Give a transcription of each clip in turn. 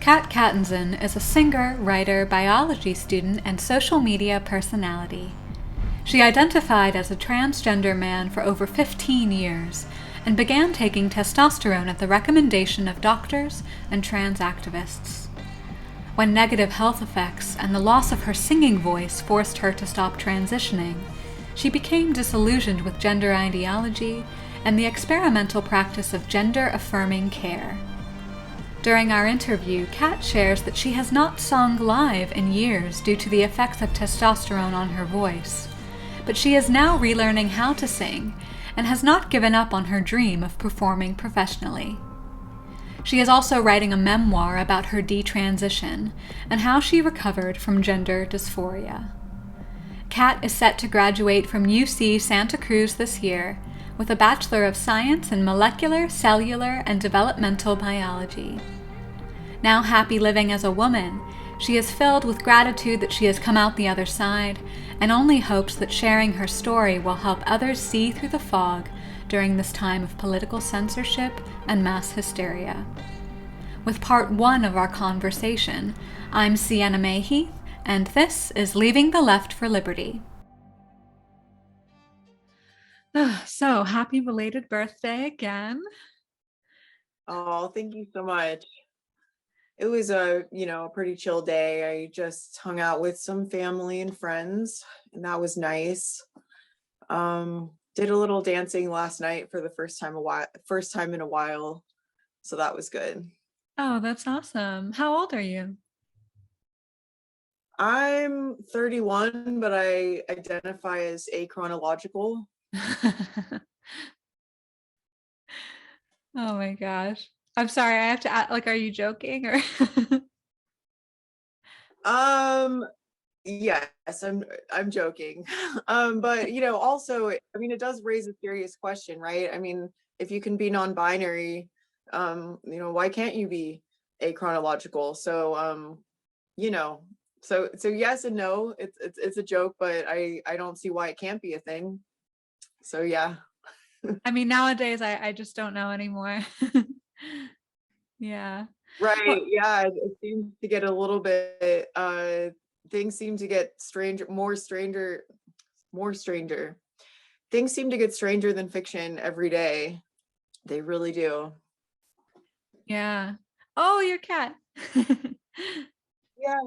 Cattinson is a singer, writer, biology student, and social media personality. She identified as a transgender man for over 15 years and began taking testosterone at the recommendation of doctors and trans activists. When negative health effects and the loss of her singing voice forced her to stop transitioning, she became disillusioned with gender ideology and the experimental practice of gender-affirming care. During our interview, Kat shares that she has not sung live in years due to the effects of testosterone on her voice, but she is now relearning how to sing and has not given up on her dream of performing professionally. She is also writing a memoir about her detransition and how she recovered from gender dysphoria. Kat is set to graduate from UC Santa Cruz this year with a Bachelor of Science in Molecular, Cellular, and Developmental Biology. Now happy living as a woman, she is filled with gratitude that she has come out the other side and only hopes that sharing her story will help others see through the fog during this time of political censorship and mass hysteria. With part 1 of our conversation, I'm Sienna Mayheath, and this is Leaving the Left for Liberty. So, happy belated birthday again. Oh, thank you so much. It was a pretty chill day. I just hung out with some family and friends, and that was nice. Did a little dancing last night for the first time in a while. So that was good. Oh, that's awesome. How old are you? I'm 31, but I identify as achronological. Oh my gosh. I'm sorry, I have to ask, like, are you joking or? Yes, I'm joking. But also, I mean, it does raise a serious question, right? I mean, if you can be non-binary, why can't you be achronological? So, so yes and no. It's a joke, but I don't see why it can't be a thing. So yeah. I mean, nowadays I just don't know anymore. Yeah. Right. Well, Yeah. It seems to get a little bit, things seem to get more stranger. Things seem to get stranger than fiction every day. They really do. yeah. Oh, your cat. Yeah,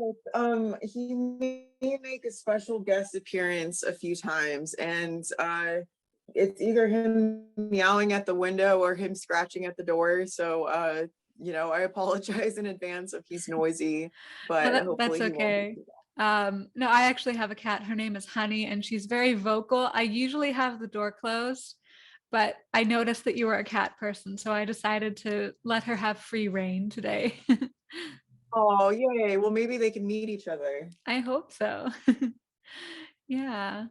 he may make a special guest appearance a few times, and it's either him meowing at the window or him scratching at the door. So I apologize in advance if he's noisy, but That's hopefully he won't be okay. too bad. No, I actually have a cat. Her name is Honey, and she's very vocal. I usually have the door closed, but I noticed that you were a cat person, so I decided to let her have free reign today. Oh, yay. Well, maybe they can meet each other. I hope so. Yeah.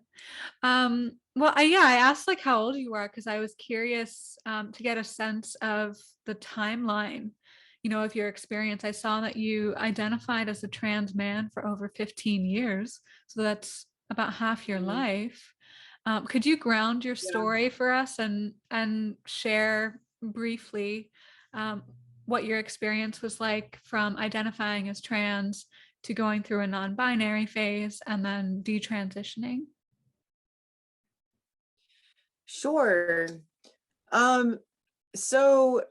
Well, I asked like how old you are because I was curious to get a sense of the timeline, of your experience. I saw that you identified as a trans man for over 15 years, so that's about half your Mhm. life. Could you ground your Yeah. story for us and share briefly um, what your experience was like from identifying as trans to going through a non-binary phase and then detransitioning? Sure. Um, so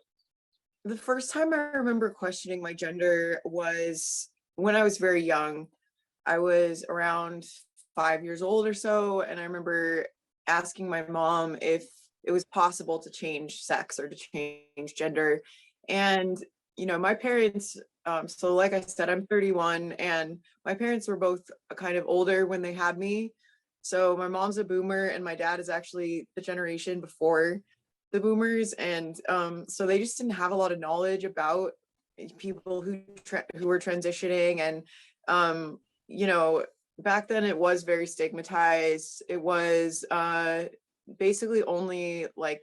the first time I remember questioning my gender was when I was very young. I was around 5 years old or so, and I remember asking my mom if it was possible to change sex or to change gender. And my parents, so like I said, I'm 31, and my parents were both kind of older when they had me. So my mom's a boomer, and my dad is actually the generation before the boomers, and so they just didn't have a lot of knowledge about people who were transitioning. And you know back then it was very stigmatized. It was basically only like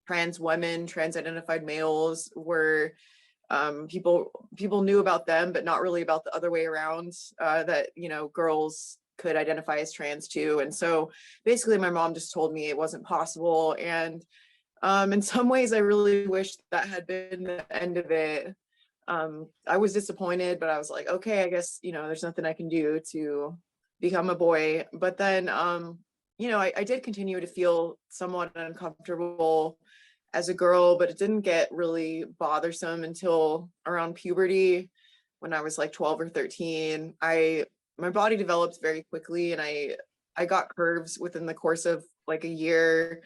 trans women, trans identified males were people knew about them, but not really about the other way around, that girls could identify as trans too. And so basically my mom just told me it wasn't possible. And in some ways I really wish that had been the end of it. I was disappointed, but I was like, okay, I guess, there's nothing I can do to become a boy. But then, I did continue to feel somewhat uncomfortable as a girl, but it didn't get really bothersome until around puberty, when I was like 12 or 13. My body developed very quickly, and I got curves within the course of like a year.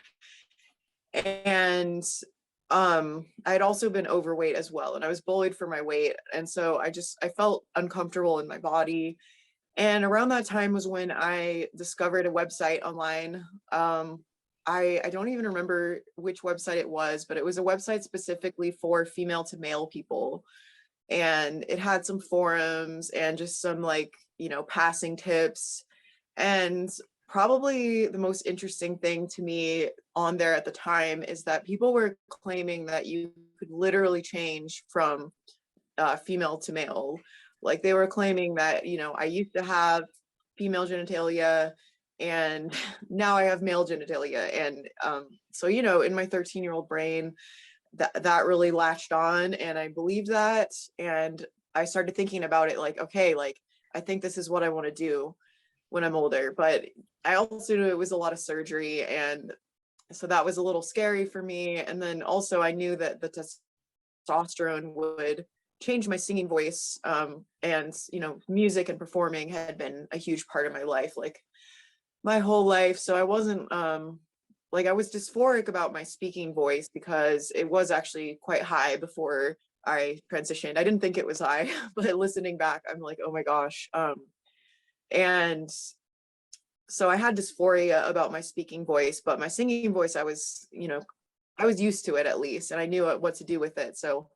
And I had also been overweight as well, and I was bullied for my weight. And so I felt uncomfortable in my body. And around that time was when I discovered a website online. I don't even remember which website it was, but it was a website specifically for female to male people. And it had some forums and just some like, passing tips. And probably the most interesting thing to me on there at the time is that people were claiming that you could literally change from female to male. Like they were claiming that, I used to have female genitalia and now I have male genitalia. And so, in my 13-year-old brain, that really latched on, and I believed that. And I started thinking about it like, okay, like I think this is what I want to do when I'm older. But I also knew it was a lot of surgery, and so that was a little scary for me. And then also I knew that the testosterone would change my singing voice. And music and performing had been a huge part of my life, like my whole life. So I wasn't like, I was dysphoric about my speaking voice because it was actually quite high before I transitioned. I didn't think it was high, but listening back, I'm like, oh my gosh. And so I had dysphoria about my speaking voice, but my singing voice, I was used to it at least, and I knew what to do with it. So,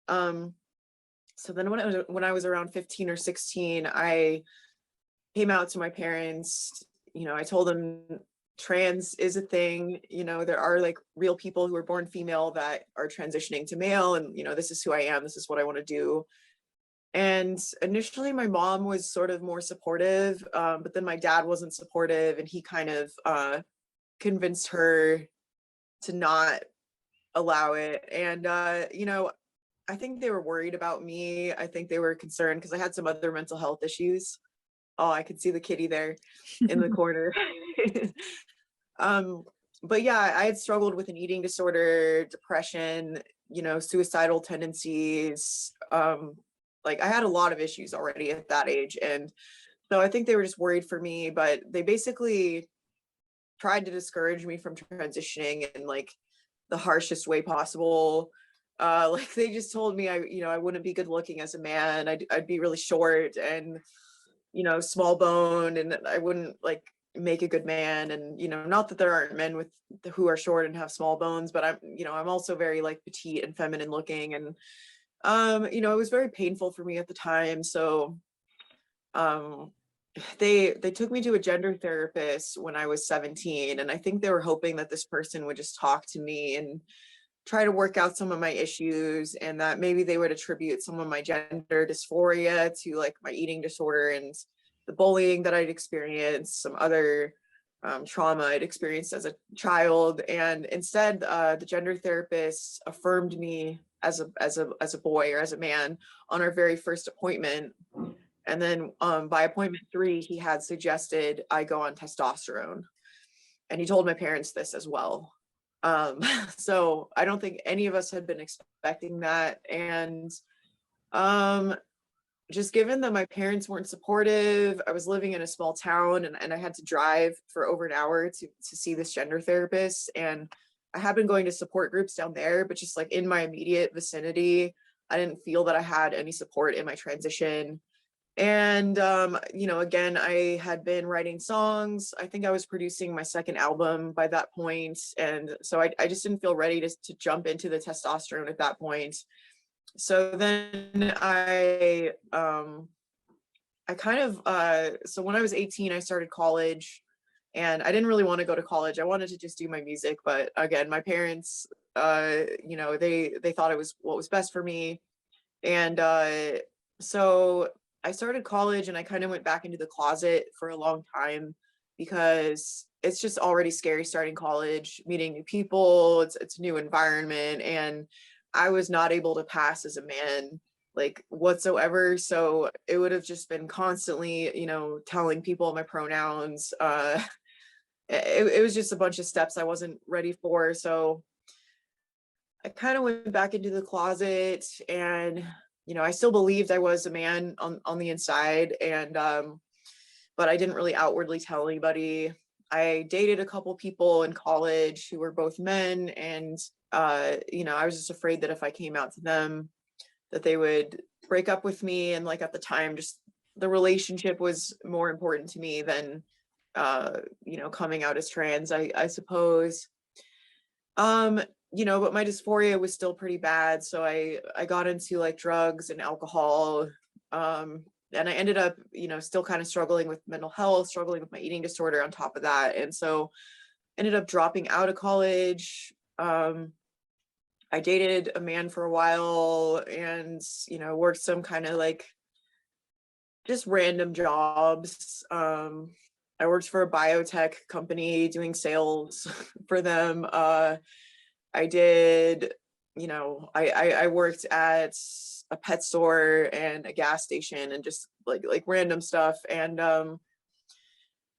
so then when I was around 15 or 16, I came out to my parents. I told them trans is a thing. There are like real people who are born female that are transitioning to male, and this is who I am. This is what I want to do. And initially my mom was sort of more supportive, but then my dad wasn't supportive, and he kind of convinced her to not allow it. And I think they were worried about me. I think they were concerned because I had some other mental health issues. Oh, I could see the kitty there in the corner. But yeah, I had struggled with an eating disorder, depression, suicidal tendencies. Like I had a lot of issues already at that age. And so I think they were just worried for me, but they basically tried to discourage me from transitioning in like the harshest way possible. Like they just told me I wouldn't be good looking as a man. I'd be really short and, small boned, and I wouldn't like make a good man. And, not that there aren't men who are short and have small bones, but I'm also very like petite and feminine looking. And, it was very painful for me at the time. So, they took me to a gender therapist when I was 17, and I think they were hoping that this person would just talk to me and try to work out some of my issues, and that maybe they would attribute some of my gender dysphoria to like my eating disorder and the bullying that I'd experienced, some other trauma I'd experienced as a child. And instead, the gender therapist affirmed me as a boy or as a man on our very first appointment. And then by appointment 3, he had suggested I go on testosterone. And he told my parents this as well. So I don't think any of us had been expecting that. And just given that my parents weren't supportive, I was living in a small town, and I had to drive for over an hour to see this gender therapist. And I had been going to support groups down there, but just like in my immediate vicinity, I didn't feel that I had any support in my transition. And again, I had been writing songs. I think I was producing my second album by that point. And so I just didn't feel ready to jump into the testosterone at that point. So then I kind of so when I was 18, I started college, and I didn't really want to go to college. I wanted to just do my music, but again, my parents they thought it was what was best for me. And so I started college, and I kind of went back into the closet for a long time because it's just already scary starting college, meeting new people. It's a new environment, and I was not able to pass as a man like whatsoever. So it would have just been constantly, you know, telling people my pronouns. It was just a bunch of steps I wasn't ready for. So I kind of went back into the closet, and, you know, I still believed I was a man on the inside, and but I didn't really outwardly tell anybody. I dated a couple people in college who were both men, and you know, I was just afraid that if I came out to them, that they would break up with me. And like at the time, just the relationship was more important to me than you know, coming out as trans, I suppose. Um, you know, but my dysphoria was still pretty bad, so I got into like drugs and alcohol. And I ended up, you know, still kind of struggling with mental health, struggling with my eating disorder on top of that. And so ended up dropping out of college. I dated a man for a while, and, you know, worked some kind of like just random jobs. I worked for a biotech company doing sales for them. I did, you know, I worked at a pet store and a gas station, and just like random stuff. And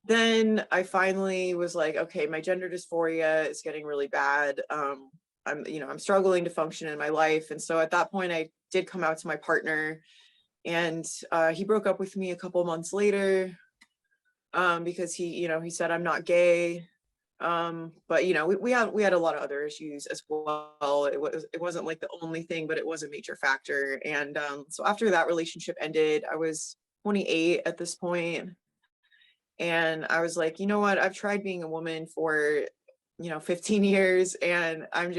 then I finally was like, okay, my gender dysphoria is getting really bad. I'm, you know, I'm struggling to function in my life. And so at that point I did come out to my partner, and he broke up with me a couple months later, because he, you know, he said I'm not gay. But you know, we had a lot of other issues as well. It wasn't like the only thing, but it was a major factor. And so after that relationship ended, I was 28 at this point, and I was like, you know what, I've tried being a woman for, you know, 15 years, and I'm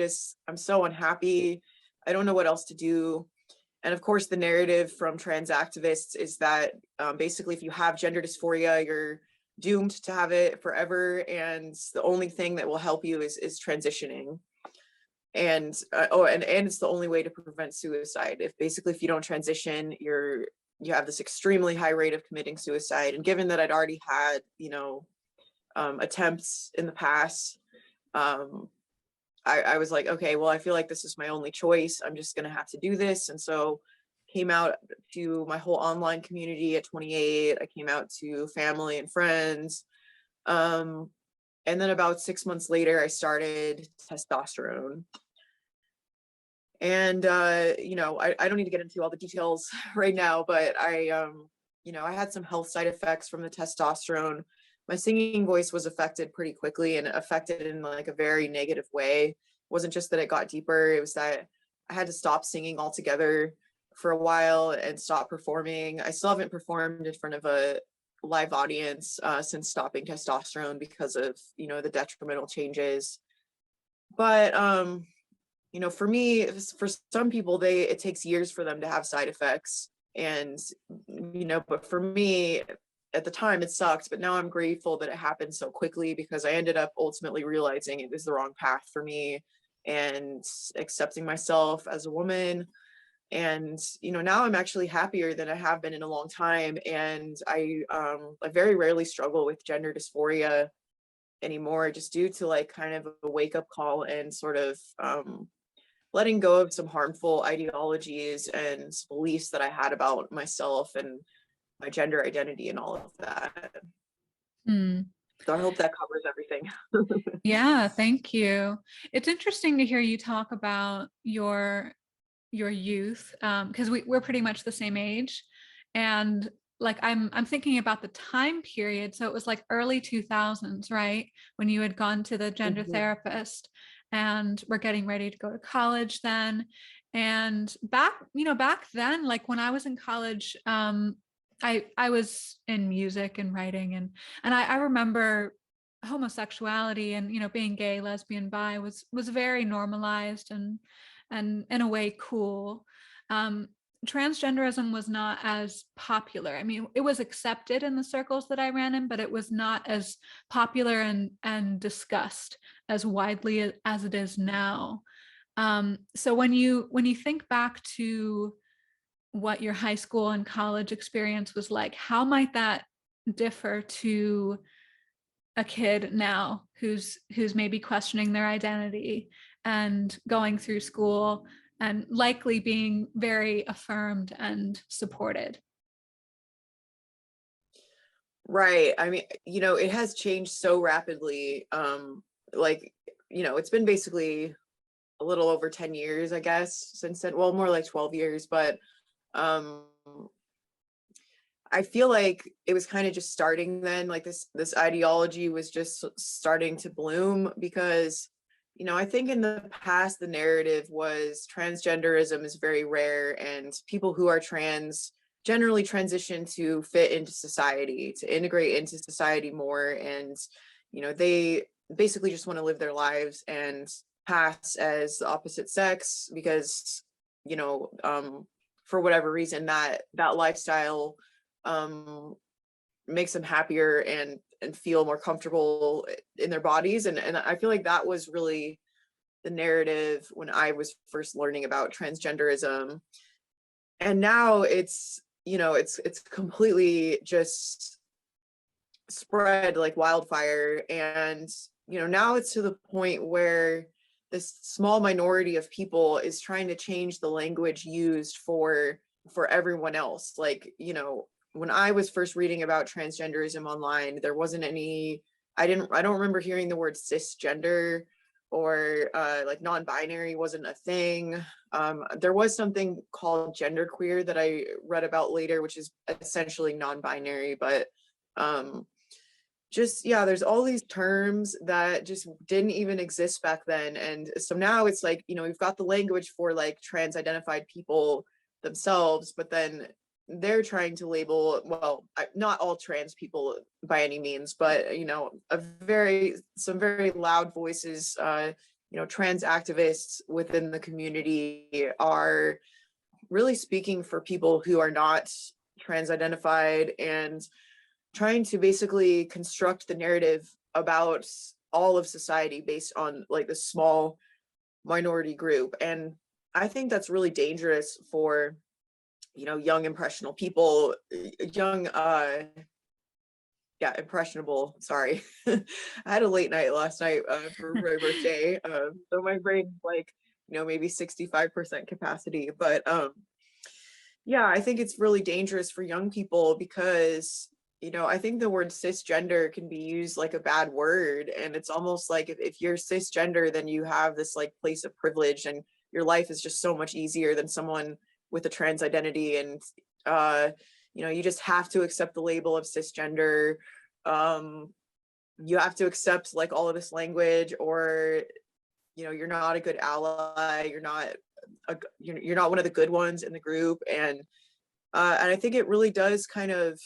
so unhappy. I don't know what else to do. And of course, the narrative from trans activists is that basically, if you have gender dysphoria, you're doomed to have it forever, and the only thing that will help you is transitioning. And and it's the only way to prevent suicide. If you don't transition, you have this extremely high rate of committing suicide. And given that I'd already had, you know, attempts in the past, I was like, okay, well, I feel like this is my only choice. I'm just going to have to do this. And so came out to my whole online community at 28. I came out to family and friends. And then about 6 months later, I started testosterone. And, you know, I don't need to get into all the details right now, but you know, I had some health side effects from the testosterone. My singing voice was affected pretty quickly, and affected in like a very negative way. It wasn't just that it got deeper, it was that I had to stop singing altogether for a while and stop performing. I still haven't performed in front of a live audience since stopping testosterone because of, you know, the detrimental changes. But you know, for me, for some people, it takes years for them to have side effects. And, you know, but for me, at the time it sucked, but now I'm grateful that it happened so quickly, because I ended up ultimately realizing it was the wrong path for me, and accepting myself as a woman. And, you know, now I'm actually happier than I have been in a long time. And I very rarely struggle with gender dysphoria anymore, just due to like kind of a wake up call, and sort of letting go of some harmful ideologies and beliefs that I had about myself and my gender identity and all of that. Hmm. So I hope that covers everything. Yeah, thank you. It's interesting to hear you talk about your youth, because we're pretty much the same age. And like I'm thinking about the time period. So it was like early 2000s, right? When you had gone to the gender Mhm. therapist, and we're getting ready to go to college then. And back then, like when I was in college, I was in music and writing, and I remember homosexuality and, being gay, lesbian, bi was very normalized and in a way cool. Transgenderism was not as popular. I mean, it was accepted in the circles that I ran in, but it was not as popular and discussed as widely as it is now. So when you think back to what your high school and college experience was like, how might that differ to a kid now who's maybe questioning their identity and going through school and likely being very affirmed and supported. Right. I mean, it has changed so rapidly. Like, it's been basically a little over 10 years, I guess, since then. Well, more like 12 years, but um I feel like it was kind of just starting then, like this ideology was just starting to bloom because I think in the past the narrative was transgenderism is very rare and people who are trans generally transition to fit into society, to integrate into society more, and they basically just want to live their lives and pass as the opposite sex because you know um for whatever reason that lifestyle um makes them happier and feel more comfortable in their bodies, and I feel like that was really the narrative when I was first learning about transgenderism. And now it's completely just spread like wildfire, and now it's to the point where this small minority of people is trying to change the language used for everyone else. Like when I was first reading about transgenderism online, there wasn't any, I don't remember hearing the word cisgender or like non-binary wasn't a thing. There was something called genderqueer that I read about later, which is essentially non-binary, but just yeah, there's all these terms that just didn't even exist back then. And so now it's like, we've got the language for like trans identified people themselves, but then they're trying to label, well, not all trans people by any means, but some very loud voices, trans activists within the community are really speaking for people who are not trans identified and trying to basically construct the narrative about all of society based on like this small minority group. And I think that's really dangerous for young impressionable people, young yeah, impressionable, sorry. I had a late night last night for my birthday, so my brain's like maybe 65% capacity, but yeah, I think it's really dangerous for young people because I think the word cisgender can be used like a bad word, and it's almost like if you're cisgender, then you have this like place of privilege and your life is just so much easier than someone with a trans identity. And you just have to accept the label of cisgender. You have to accept like all of this language, or you're not a good ally, you're not one of the good ones in the group. And I think it really does kind of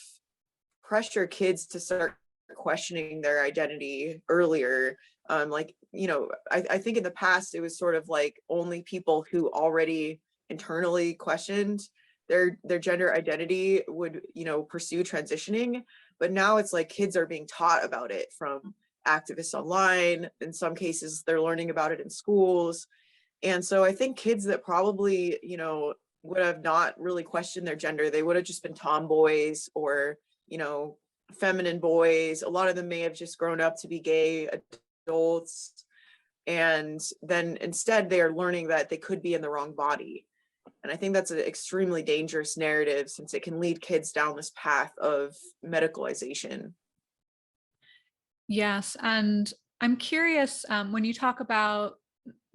pressure kids to start questioning their identity earlier. I think in the past it was sort of like only people who already internally questioned their gender identity would pursue transitioning, but now it's like kids are being taught about it from activists online. In some cases they're learning about it in schools. And so I think kids that probably would have not really questioned their gender, they would have just been tomboys or feminine boys. A lot of them may have just grown up to be gay adults, and then instead they are learning that they could be in the wrong body. And I think that's an extremely dangerous narrative, since it can lead kids down this path of medicalization. Yes, and I'm curious, when you talk about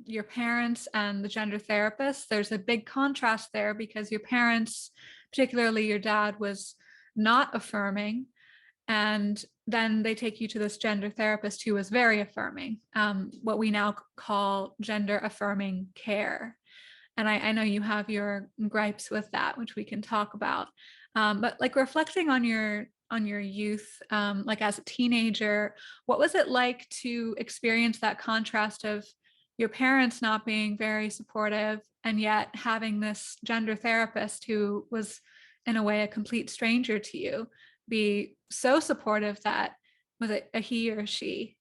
your parents and the gender therapist, there's a big contrast there because your parents, particularly your dad, was not affirming, and then they take you to this gender therapist who was very affirming, what we now call gender affirming care. And I know you have your gripes with that, which we can talk about. But like reflecting on your youth, like as a teenager, what was it like to experience that contrast of your parents not being very supportive and yet having this gender therapist who was in a way a complete stranger to you be so supportive? That was it a he or she?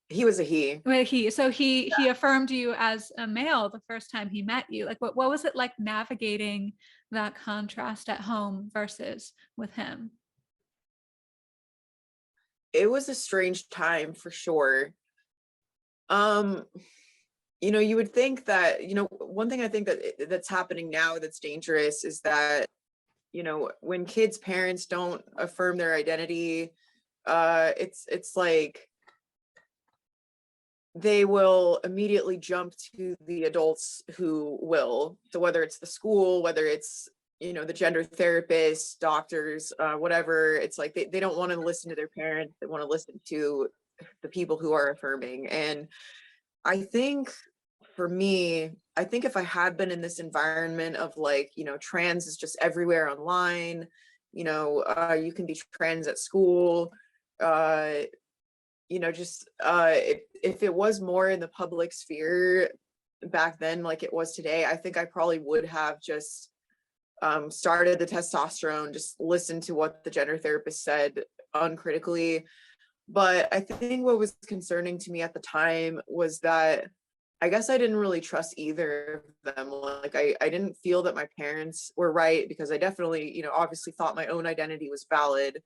He was a he. Well, he affirmed you as a male the first time he met you. Like what was it like navigating that contrast at home versus with him? It was a strange time for sure. Um you would think that, one thing I think that's happening now that's dangerous is that, when kids' parents don't affirm their identity, it's like they will immediately jump to the adults who will. So whether it's the school, whether it's, the gender therapists, doctors, whatever, it's like they don't want to listen to their parents. They want to listen to the people who are affirming. And I think for me, I think if I had been in this environment of like, trans is just everywhere online, you can be trans at school, just if it was more in the public sphere back then like it was today, I think I probably would have just started the testosterone, just listened to what the gender therapist said uncritically. But I think what was concerning to me at the time was that I guess I didn't really trust either of them. Like I didn't feel that my parents were right, because I definitely, obviously thought my own identity was valid.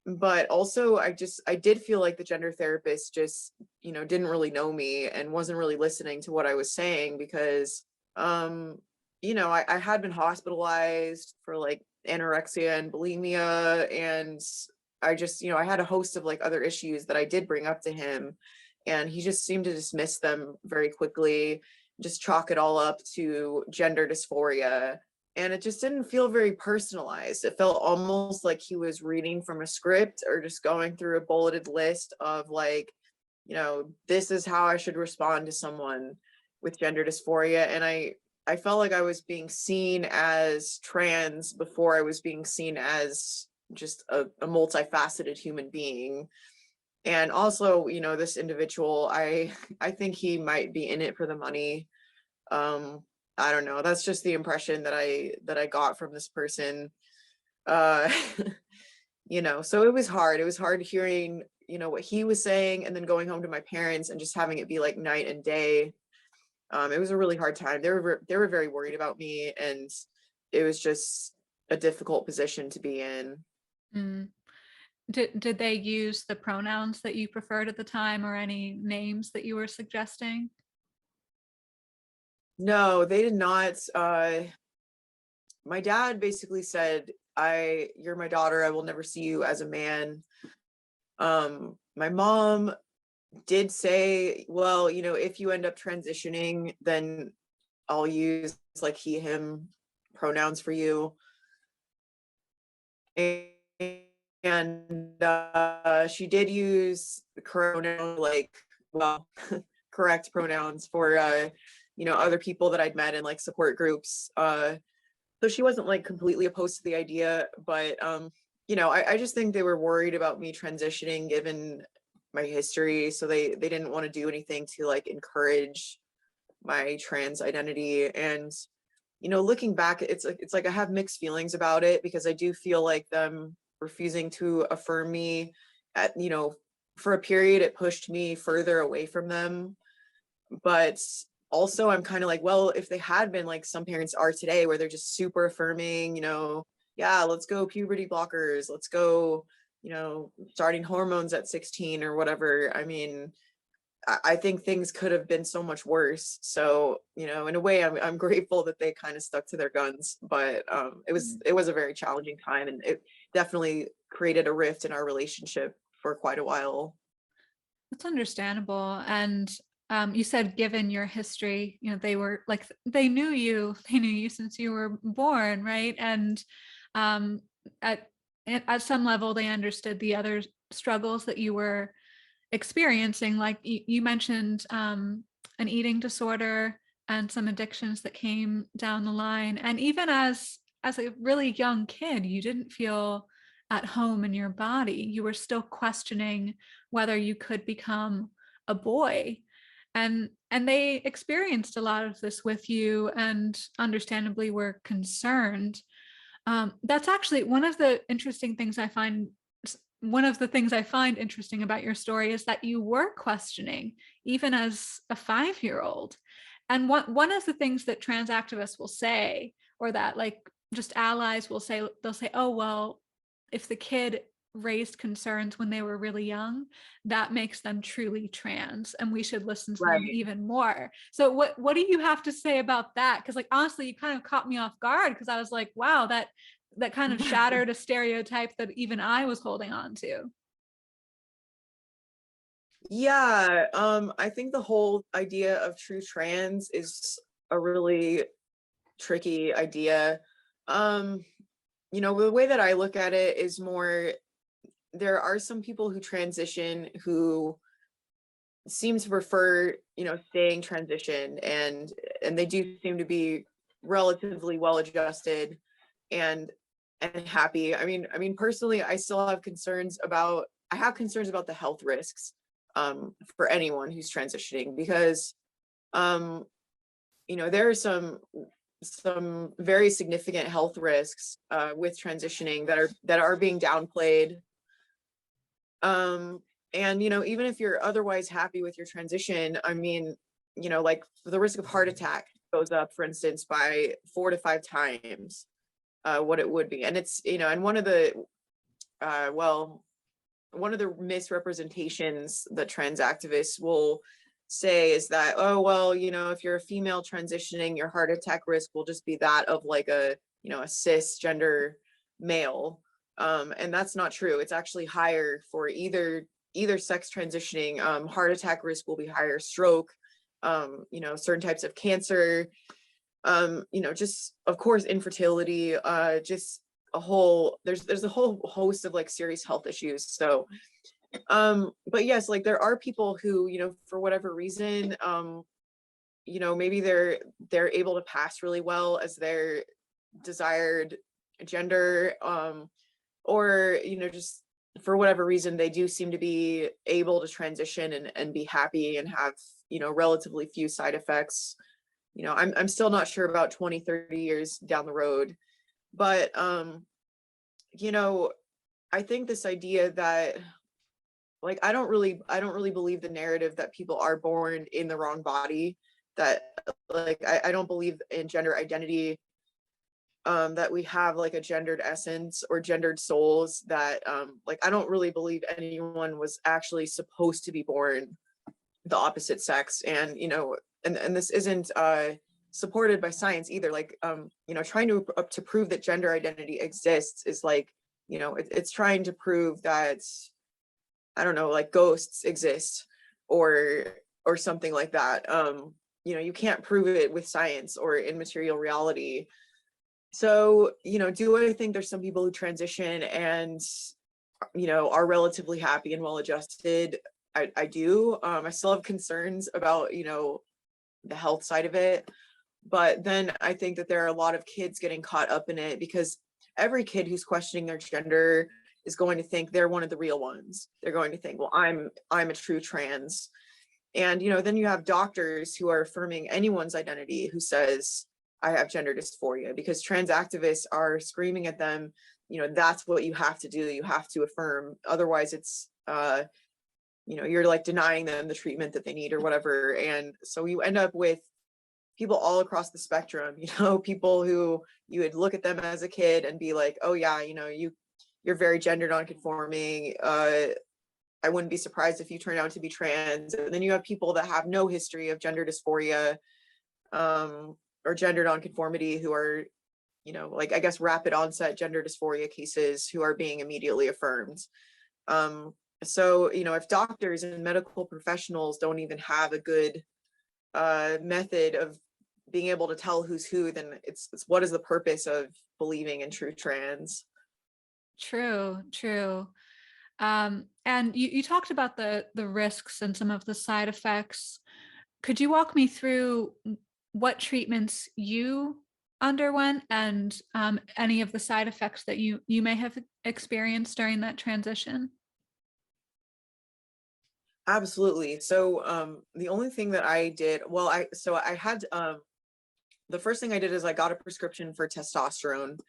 But also I did feel like the gender therapist just, didn't really know me and wasn't really listening to what I was saying, because I had been hospitalized for like anorexia and bulimia, and I just, I had a host of like other issues that I did bring up to him, and he just seemed to dismiss them very quickly, just chalk it all up to gender dysphoria. And it just didn't feel very personalized. It felt almost like he was reading from a script or just going through a bulleted list of like, this is how I should respond to someone with gender dysphoria. And I felt like I was being seen as trans before I was being seen as just a multifaceted human being. And also, this individual, I think he might be in it for the money. I don't know. That's just the impression that I got from this person. Uh, so it was hard. It was hard hearing, what he was saying, and then going home to my parents and just having it be like night and day. It was a really hard time. They were very worried about me, and it was just a difficult position to be in. Mm. Did they use the pronouns that you preferred at the time, or any names that you were suggesting? No, they did not. My dad basically said, you're my daughter. I will never see you as a man. My mom did say, well, if you end up transitioning, then I'll use like he, him pronouns for you. And she did use the pronoun, like, well, correct pronouns for, other people that I'd met in like support groups. So she wasn't like completely opposed to the idea, but, I just think they were worried about me transitioning given my history. So they didn't want to do anything to like encourage my trans identity. And, looking back, it's like I have mixed feelings about it, because I do feel like them refusing to affirm me at, for a period, it pushed me further away from them. But also I'm kind of like, well, if they had been like some parents are today, where they're just super affirming, yeah, let's go puberty blockers, let's go, starting hormones at 16 or whatever. I mean, I think things could have been so much worse. So, in a way, I'm grateful that they kind of stuck to their guns. But it was a very challenging time, and it definitely created a rift in our relationship for quite a while. That's understandable. And you said, given your history, they were like, they knew you since you were born, right? And um, at some level, they understood the other struggles that you were experiencing. Like you mentioned an eating disorder and some addictions that came down the line. And even as a really young kid, you didn't feel at home in your body. You were still questioning whether you could become a boy. And they experienced a lot of this with you, and understandably were concerned. That's actually one of the things I find interesting about your story, is that you were questioning even as a 5-year-old. And one of the things that trans activists will say, or that like just allies will say, they'll say, oh, well, if the kid raised concerns when they were really young, that makes them truly trans, and we should listen to them Right. even more. So what do you have to say about that? Because like honestly, you kind of caught me off guard, because I was like, wow, that kind of shattered a stereotype that even I was holding on to. Yeah, I think the whole idea of true trans is a really tricky idea. Um, the way that I look at it is more, there are some people who transition who seem to prefer, staying transition, and they do seem to be relatively well adjusted and happy. I mean personally, I have concerns about the health risks for anyone who's transitioning, because um there are some very significant health risks with transitioning that are being downplayed. And even if you're otherwise happy with your transition, I mean, like the risk of heart attack goes up, for instance, by 4 to 5 times what it would be. And it's, and one of the misrepresentations that trans activists will say is that, oh, well, if you're a female transitioning, your heart attack risk will just be that of like a cisgender male. And that's not true. It's actually higher for either sex transitioning. Heart attack risk will be higher, stroke, certain types of cancer, just of course infertility, just there's a whole host of like serious health issues. So but yes, like there are people who, for whatever reason, maybe they're able to pass really well as their desired gender, or just for whatever reason they do seem to be able to transition and be happy and have relatively few side effects. I'm still not sure about 20-30 years down the road, but I think this idea that, like, I don't really believe the narrative that people are born in the wrong body, that like I don't believe in gender identity, that we have like a gendered essence or gendered souls, that like I don't really believe anyone was actually supposed to be born the opposite sex. And and this isn't supported by science either. Like trying to prove that gender identity exists is like, it's trying to prove that, I don't know, like ghosts exist or something like that. You can't prove it with science or in material reality. So, do I think there's some people who transition and, are relatively happy and well adjusted? I do. I still have concerns about, the health side of it. But then I think that there are a lot of kids getting caught up in it, because every kid who's questioning their gender is going to think they're one of the real ones. They're going to think, well, I'm a true trans. And, then you have doctors who are affirming anyone's identity who says, I have gender dysphoria, because trans activists are screaming at them, that's what you have to do. You have to affirm. Otherwise it's, you're like denying them the treatment that they need or whatever. And so you end up with people all across the spectrum, people who you would look at them as a kid and be like, oh yeah, you're very gender nonconforming. I wouldn't be surprised if you turn out to be trans. And then you have people that have no history of gender dysphoria, or gender nonconformity, who are, like, I guess, rapid onset gender dysphoria cases who are being immediately affirmed. So, if doctors and medical professionals don't even have a good method of being able to tell who's who, then it's what is the purpose of believing in true trans? True. And you talked about the risks and some of the side effects. Could you walk me through what treatments you underwent, and any of the side effects that you may have experienced during that transition? Absolutely. So the only thing that I did, well, I had the first thing I did is I got a prescription for testosterone.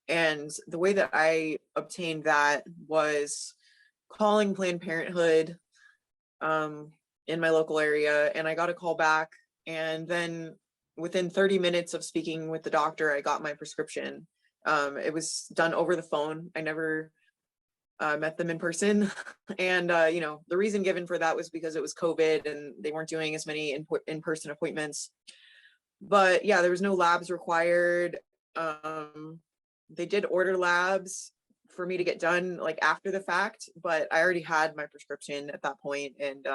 And the way that I obtained that was calling Planned Parenthood in my local area, and I got a call back. And then within 30 minutes of speaking with the doctor, I got my prescription. It was done over the phone. I never met them in person. And, you know, the reason given for that was because it was COVID and they weren't doing as many in-person appointments. But yeah, there was no labs required. They did order labs for me to get done like after the fact, but I already had my prescription at that point. And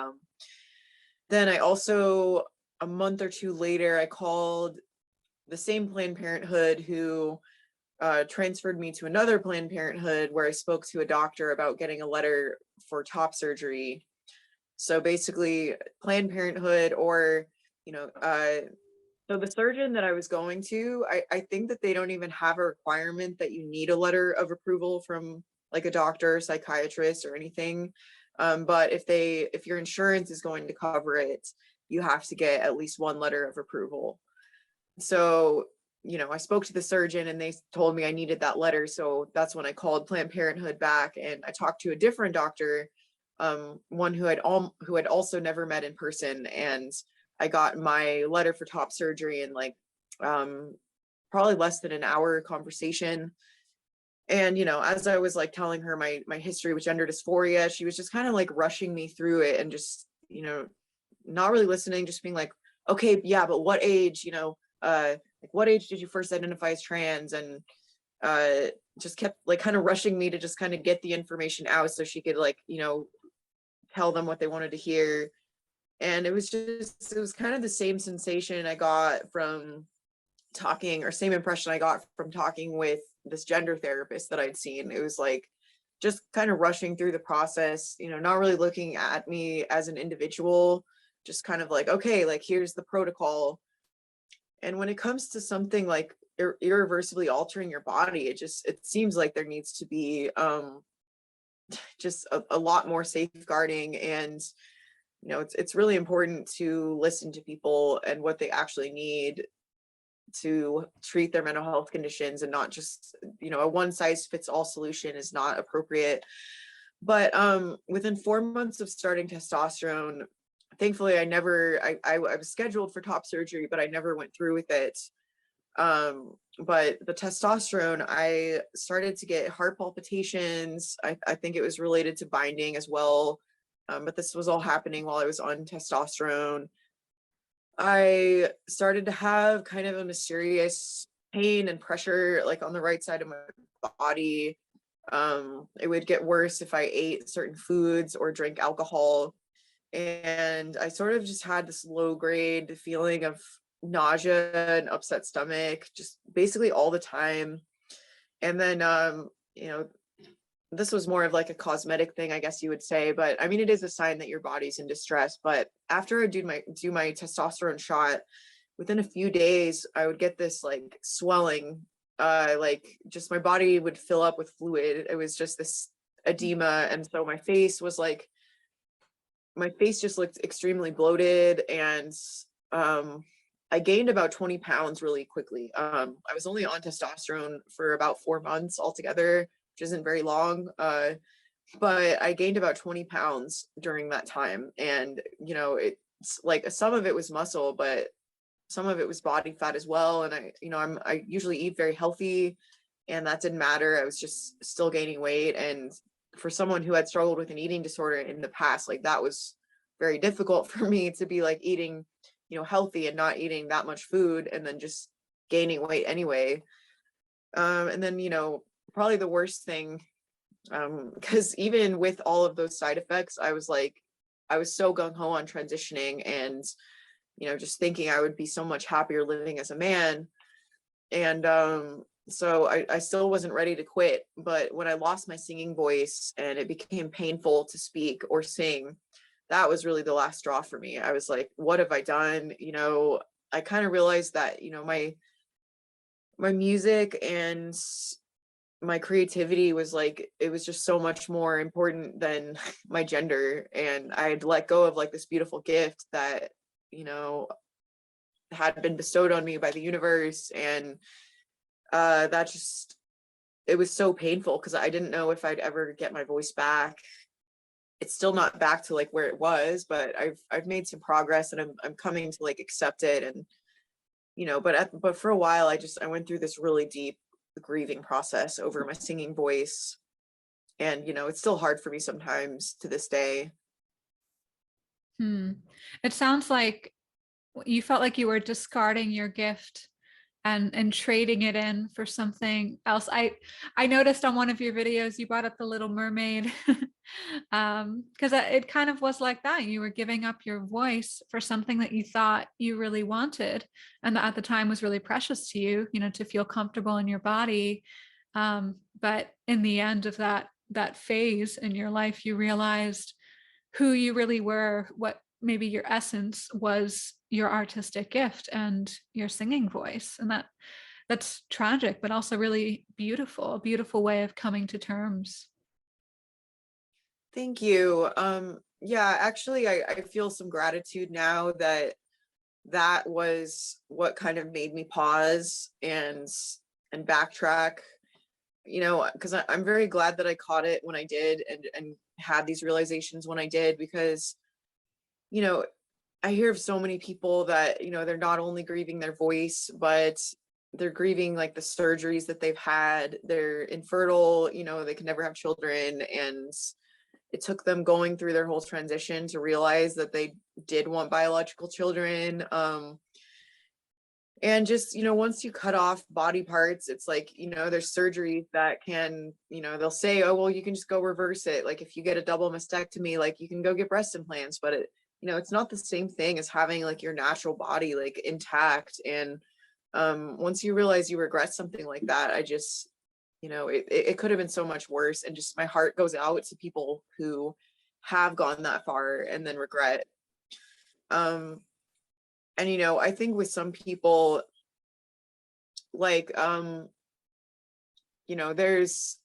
then I also, a month or two later, I called the same Planned Parenthood who transferred me to another Planned Parenthood where I spoke to a doctor about getting a letter for top surgery. So basically Planned Parenthood or, you know, so the surgeon that I was going to, I think that they don't even have a requirement that you need a letter of approval from like a doctor, psychiatrist, or anything. But if your insurance is going to cover it, you have to get at least one letter of approval. So, you know, I spoke to the surgeon and they told me I needed that letter. So that's when I called Planned Parenthood back and I talked to a different doctor, one who had also never met in person, and I got my letter for top surgery in like probably less than an hour conversation. And, you know, as I was like telling her my history with gender dysphoria, she was just kind of like rushing me through it and just, you know, not really listening, just being like, okay, yeah, but what age, you know, like what age did you first identify as trans? And just kept like kind of rushing me to just kind of get the information out so she could like, you know, tell them what they wanted to hear. And it was kind of the same sensation I got from talking, or same impression I got from talking with this gender therapist that I'd seen. It was like just kind of rushing through the process, you know, not really looking at me as an individual, just kind of like, okay, like here's the protocol. And when it comes to something like irreversibly altering your body, it seems like there needs to be just a lot more safeguarding. And you know, it's really important to listen to people and what they actually need to treat their mental health conditions, and not just, you know, a one size fits all solution is not appropriate. But within 4 months of starting testosterone, thankfully I was scheduled for top surgery, but I never went through with it. But the testosterone, I started to get heart palpitations. I think it was related to binding as well. But this was all happening while I was on testosterone. I started to have kind of a mysterious pain and pressure like on the right side of my body. It would get worse if I ate certain foods or drank alcohol. And I sort of just had this low grade feeling of nausea and upset stomach, just basically all the time. And then, you know, this was more of like a cosmetic thing, I guess you would say, but I mean, it is a sign that your body's in distress. But after I do my testosterone shot, within a few days, I would get this like swelling, like just my body would fill up with fluid. It was just this edema. And so my face just looked extremely bloated. And I gained about 20 pounds really quickly. I was only on testosterone for about 4 months altogether, which isn't very long. But I gained about 20 pounds during that time. And, you know, it's like some of it was muscle, but some of it was body fat as well. And I usually eat very healthy, and that didn't matter. I was just still gaining weight. And for someone who had struggled with an eating disorder in the past, like that was very difficult for me to be like eating, you know, healthy and not eating that much food and then just gaining weight anyway. And then, you know, probably the worst thing, because even with all of those side effects, I was so gung-ho on transitioning and, you know, just thinking I would be so much happier living as a man. And so I still wasn't ready to quit. But when I lost my singing voice and it became painful to speak or sing, that was really the last straw for me. I was like, what have I done? You know, I kind of realized that, you know, my music and my creativity was like, it was just so much more important than my gender. And I had let go of like this beautiful gift that, you know, had been bestowed on me by the universe. And that just, it was so painful because I didn't know if I'd ever get my voice back. It's still not back to like where it was, but I've made some progress, and I'm coming to like accept it. And, you know, but for a while I went through this really deep grieving process over my singing voice. And, it's still hard for me sometimes to this day. It sounds like you felt like you were discarding your gift and trading it in for something else. I noticed on one of your videos you brought up the Little Mermaid, because it kind of was like that. You were giving up your voice for something that you thought you really wanted, and that at the time was really precious to you, to feel comfortable in your body. But in the end of that phase in your life, you realized who you really were, what maybe your essence was, your artistic gift and your singing voice. And that's tragic, but also really beautiful, a beautiful way of coming to terms. Thank you. Yeah, actually, I feel some gratitude now that that was what kind of made me pause and backtrack, because I'm very glad that I caught it when I did and had these realizations when I did, because, I hear of so many people that, they're not only grieving their voice, but they're grieving like the surgeries that they've had. They're infertile, they can never have children. And it took them going through their whole transition to realize that they did want biological children. And just, once you cut off body parts, it's like, there's surgeries that can, they'll say, oh, well, you can just go reverse it. Like if you get a double mastectomy, like you can go get breast implants, but it's not the same thing as having like your natural body like intact. And once you realize you regret something like that, I just, it could have been so much worse. And just my heart goes out to people who have gone that far and then regret. And I think with some people, like there's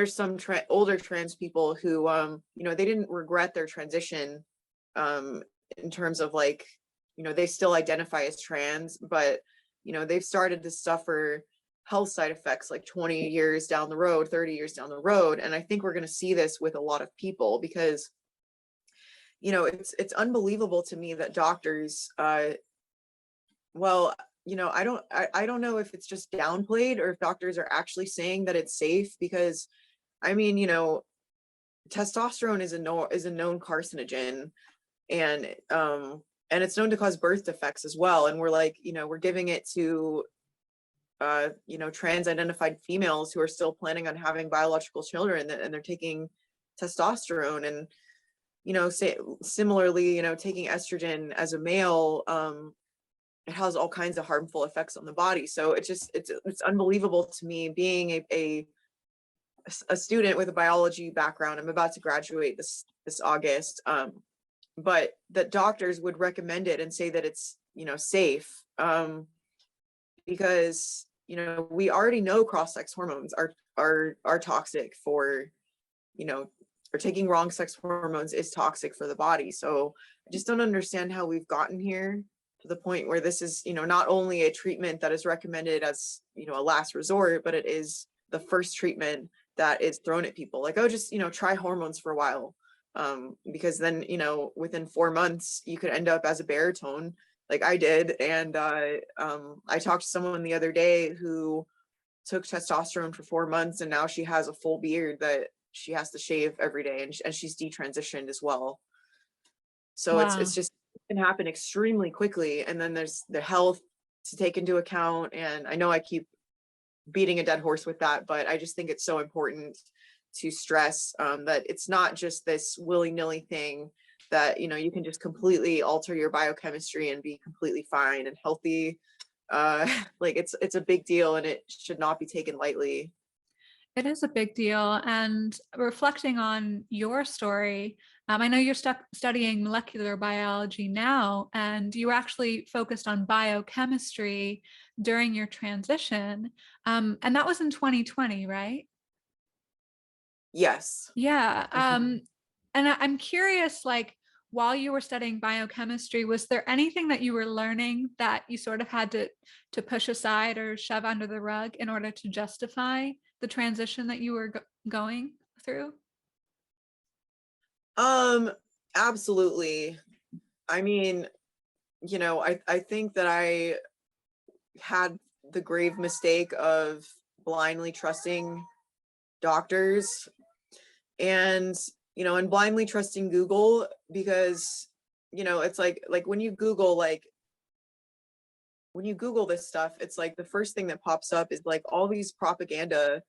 some older trans people who they didn't regret their transition, in terms of like, they still identify as trans, but they've started to suffer health side effects like 20 years down the road, 30 years down the road. And I think we're going to see this with a lot of people, because it's unbelievable to me that doctors, well, I don't know if it's just downplayed or if doctors are actually saying that it's safe, because I mean, testosterone is a known carcinogen, and it's known to cause birth defects as well. And we're like, we're giving it to trans identified females who are still planning on having biological children, and they're taking testosterone. And say similarly, taking estrogen as a male, it has all kinds of harmful effects on the body. So it's unbelievable to me, being a student with a biology background. I'm about to graduate this August, but that doctors would recommend it and say that it's safe, because we already know cross-sex hormones are toxic for, or taking wrong sex hormones is toxic for the body. So I just don't understand how we've gotten here to the point where this is, not only a treatment that is recommended as, a last resort, but it is the first treatment that is thrown at people. Like, oh, just, try hormones for a while. Because then, within 4 months, you could end up as a baritone, like I did. And I talked to someone the other day who took testosterone for 4 months, and now she has a full beard that she has to shave every day, and she's detransitioned as well. So Wow. it's just, it can happen extremely quickly. And then there's the health to take into account. And I know I keep beating a dead horse with that, but I just think it's so important to stress that it's not just this willy-nilly thing that you can just completely alter your biochemistry and be completely fine and healthy. Like it's a big deal, and it should not be taken lightly. It is a big deal. And reflecting on your story, I know you're studying molecular biology now, and you were actually focused on biochemistry during your transition. And that was in 2020, right? Yes. Yeah. Mhm. And I'm curious, like, while you were studying biochemistry, was there anything that you were learning that you sort of had to push aside or shove under the rug in order to justify the transition that you were going through? Absolutely. I mean, I think that I had the grave mistake of blindly trusting doctors and, you know, and blindly trusting Google because, you know, it's like when you Google, when you Google this stuff, it's like the first thing that pops up is like all these propaganda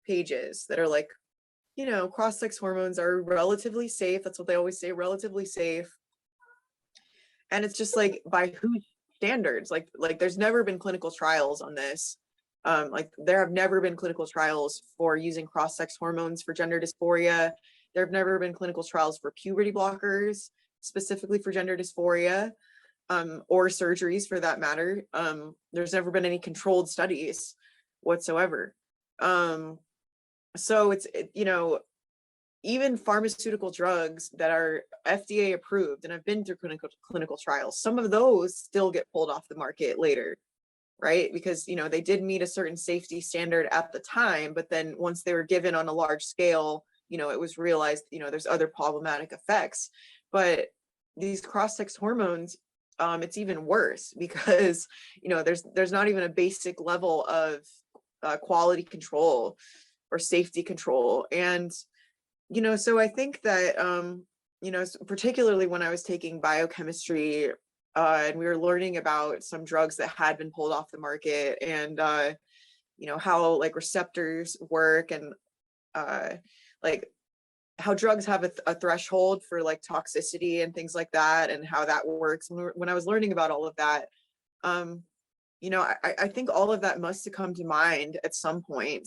pages that are like, you know, cross-sex hormones are relatively safe. That's what they always say, relatively safe. And it's just like, by whose standards? Like there's never been clinical trials on this. Like there have never been clinical trials for using cross-sex hormones for gender dysphoria. There have never been clinical trials for puberty blockers, specifically for gender dysphoria, or surgeries for that matter. There's never been any controlled studies whatsoever. So you know, even pharmaceutical drugs that are FDA approved and have been through clinical trials, some of those still get pulled off the market later, right? Because, you know, they did meet a certain safety standard at the time, but then once they were given on a large scale, you know, it was realized, you know, there's other problematic effects. But these cross-sex hormones, it's even worse because, you know, there's not even a basic level of quality control or safety control. And, you know, so I think that, you know, particularly when I was taking biochemistry, and we were learning about some drugs that had been pulled off the market, and, you know, how like receptors work, and like how drugs have a threshold for like toxicity and things like that, and how that works. When I was learning about all of that, you know, I think all of that must have come to mind at some point,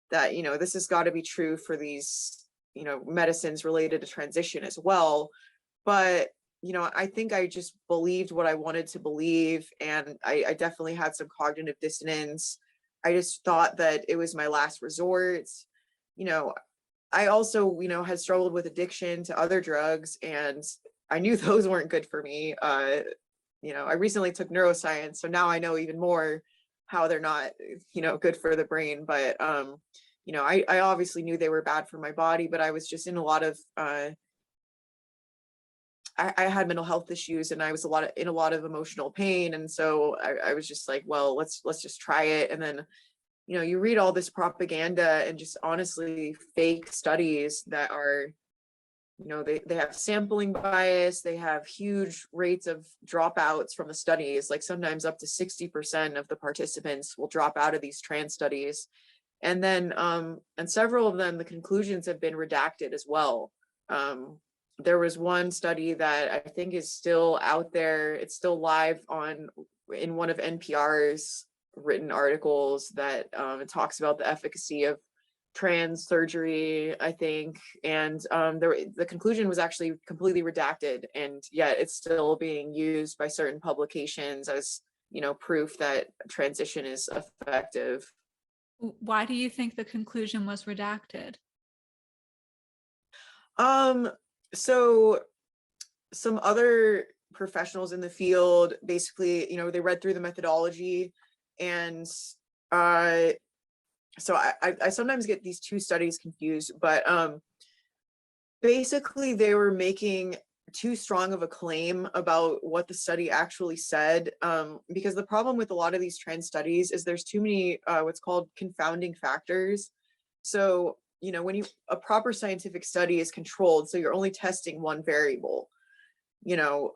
that, you know, this has got to be true for these, you know, medicines related to transition as well. But, you know, I think I just believed what I wanted to believe, and I definitely had some cognitive dissonance. I just thought that it was my last resort. You know, I also, you know, had struggled with addiction to other drugs, and I knew those weren't good for me. You know, I recently took neuroscience, so now I know even more how they're not, you know, good for the brain. But, you know, I obviously knew they were bad for my body, but I was just in a lot of, I had mental health issues, and I was in a lot of emotional pain. And so I was just like, well, let's just try it. And then, you know, you read all this propaganda and just honestly fake studies that are, you know, they have sampling bias, they have huge rates of dropouts from the studies, like sometimes up to 60% of the participants will drop out of these trans studies. And then, and several of them, the conclusions have been redacted as well. There was one study that I think is still out there. It's still live in one of NPR's written articles that it talks about the efficacy of trans surgery, I think. And the conclusion was actually completely redacted, and yet it's still being used by certain publications as, you know, proof that transition is effective. Why do you think the conclusion was redacted? So some other professionals in the field basically, you know, they read through the methodology, and so I sometimes get these two studies confused, but basically they were making too strong of a claim about what the study actually said, because the problem with a lot of these trans studies is there's too many what's called confounding factors. So, you know, when a proper scientific study is controlled, so you're only testing one variable, you know,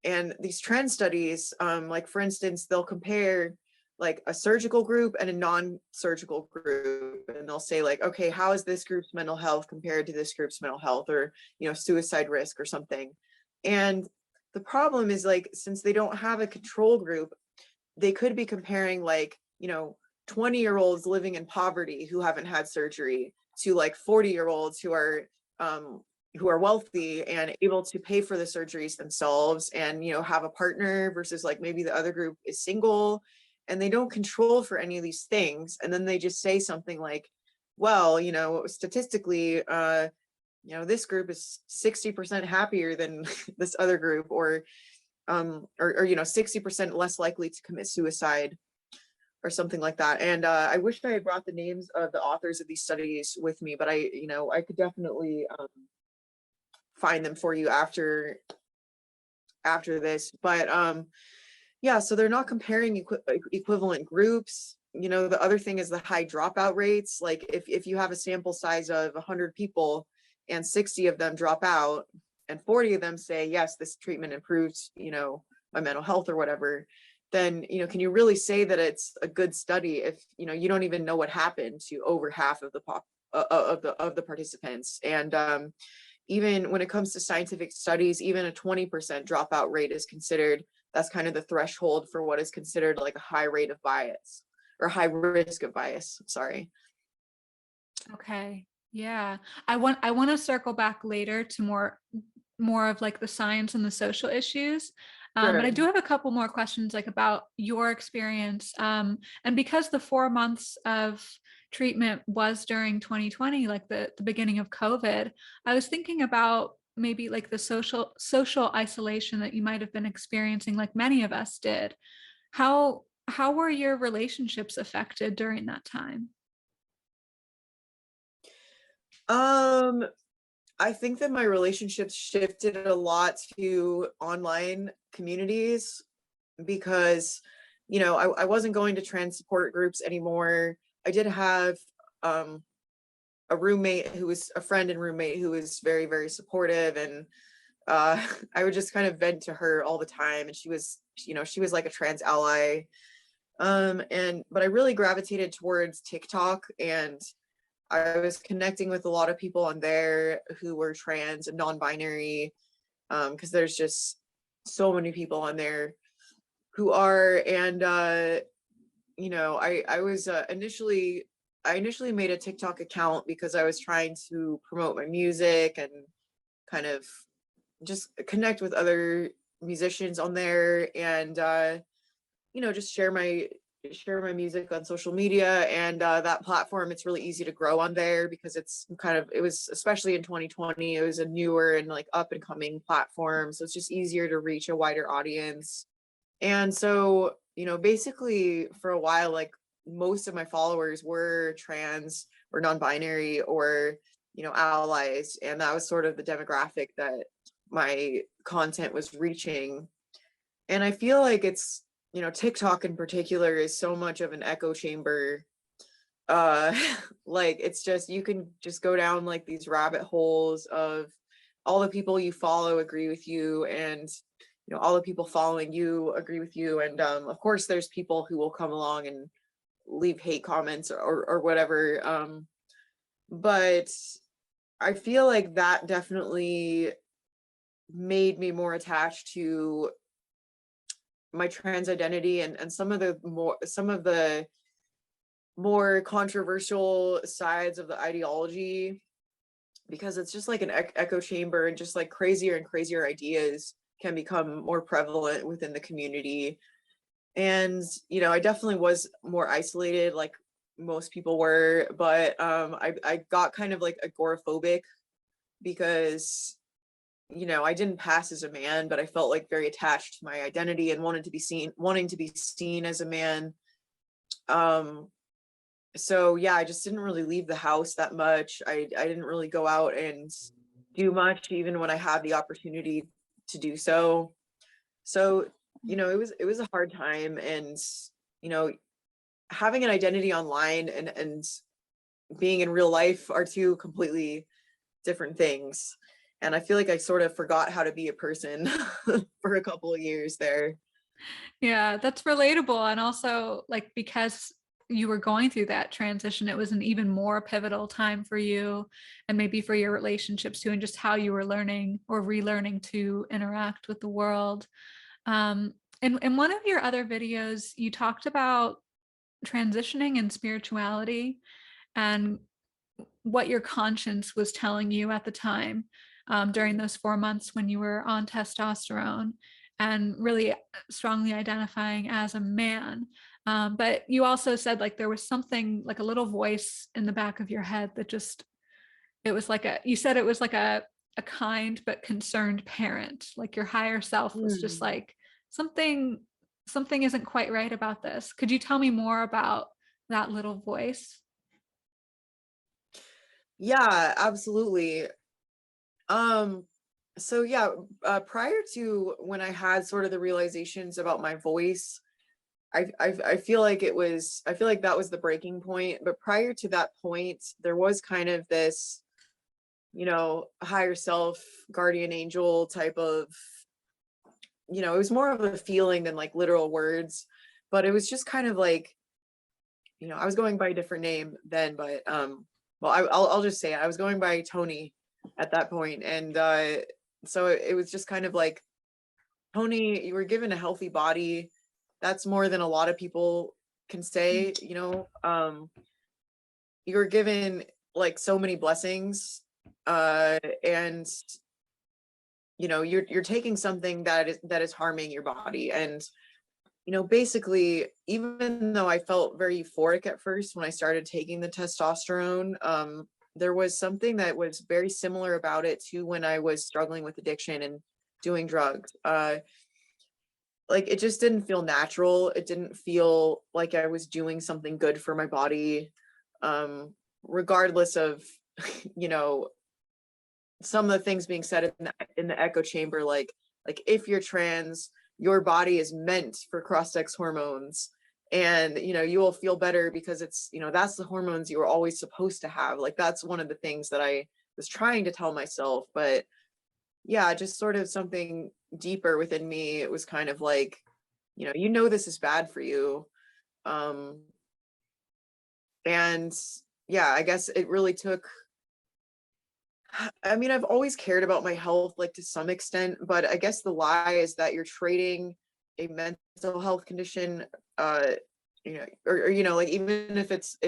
and these trans studies, like for instance, they'll compare like a surgical group and a non-surgical group, and they'll say like, okay, how is this group's mental health compared to this group's mental health, or, you know, suicide risk or something. And the problem is, like, since they don't have a control group, they could be comparing like, you know, 20-year-olds living in poverty who haven't had surgery to like 40-year-olds who are wealthy and able to pay for the surgeries themselves, and, you know, have a partner, versus like maybe the other group is single, and they don't control for any of these things. And then they just say something like, well, you know, statistically, you know, this group is 60% happier than this other group, or you know, 60% less likely to commit suicide, or something like that. And I wish I had brought the names of the authors of these studies with me, but you know, I could definitely find them for you after this. But yeah, so they're not comparing equivalent groups. the other thing is the high dropout rates. Like if you have a sample size of 100 people and 60 of them drop out and 40 of them say, yes, this treatment improved, my mental health or whatever, then, can you really say that it's a good study if, you don't even know what happened to over half of the of the participants? And even when it comes to scientific studies, even a 20% dropout rate is considered, that's kind of the threshold for what is considered like a high rate of bias or high risk of bias. Sorry. Okay. Yeah. I want to circle back later to more of like the science and the social issues. But I Sure. do have a couple more questions like about your experience. And because the 4 months of treatment was during 2020, like the beginning of COVID, I was thinking about maybe like the social isolation that you might have been experiencing, like many of us did. How were your relationships affected during that time? Um, I think that my relationships shifted a lot to online communities because, I wasn't going to trans support groups anymore. I did have um, a roommate who was a friend and roommate who was very, very supportive. And I would just kind of vent to her all the time. And she was like a trans ally. But I really gravitated towards TikTok, and I was connecting with a lot of people on there who were trans and non-binary, because there's just so many people on there who are. And I was initially made a TikTok account because I was trying to promote my music and kind of just connect with other musicians on there, and just share my music on social media. And that platform, it's really easy to grow on there because it was, especially in 2020, it was a newer and like up and coming platform, so it's just easier to reach a wider audience. And so, basically for a while, like most of my followers were trans or non-binary or, allies, and that was sort of the demographic that my content was reaching. And I feel like it's, TikTok in particular is so much of an echo chamber. uh like it's just, you can just go down like these rabbit holes of all the people you follow agree with you, and all the people following you agree with you. And of course there's people who will come along and leave hate comments or whatever. But I feel like that definitely made me more attached to my trans identity, and some of the more controversial sides of the ideology, because it's just like an echo chamber, and just like crazier and crazier ideas can become more prevalent within the community. And I definitely was more isolated, like most people were. But I got kind of like agoraphobic because I didn't pass as a man, but I felt like very attached to my identity and wanting to be seen as a man. um so yeah, I just didn't really leave the house that much. I didn't really go out and do much, even when I had the opportunity to do so. So it was a hard time. And you know having an identity online and being in real life are two completely different things. And I feel like I sort of forgot how to be a person for a couple of years there. Yeah, that's relatable. And also, like, because you were going through that transition, it was an even more pivotal time for you and maybe for your relationships too, and just how you were learning or relearning to interact with the world. In one of your other videos, you talked about transitioning in spirituality and what your conscience was telling you at the time, during those 4 months when you were on testosterone and really strongly identifying as a man. But you also said like there was something like a little voice in the back of your head that just, it was like you said it was like a kind but concerned parent. Like your higher self was just Hmm. like, something something isn't quite right about this. Could you tell me more about that little voice? Yeah, absolutely. Um, so yeah, prior to when I had sort of the realizations about my voice, I feel like that was the breaking point. But prior to that point, there was kind of this, higher self, guardian angel type of, it was more of a feeling than like literal words. But it was just kind of like, I was going by a different name then, but well, I'll just say it. I was going by Tony at that point, and so it was just kind of like, Tony, you were given a healthy body. That's more than a lot of people can say. You were given like so many blessings, and you're taking something that is harming your body. And basically, even though I felt very euphoric at first when I started taking the testosterone, there was something that was very similar about it to when I was struggling with addiction and doing drugs. Like, it just didn't feel natural. It didn't feel like I was doing something good for my body, regardless of, some of the things being said in the echo chamber, like if you're trans, your body is meant for cross-sex hormones, and you will feel better because it's that's the hormones you were always supposed to have. Like, that's one of the things that I was trying to tell myself. But yeah, just sort of something deeper within me, it was kind of like, this is bad for you. And yeah, I guess it really took, I mean, I've always cared about my health, like, to some extent, but I guess the lie is that you're trading a mental health condition, or like, even if it's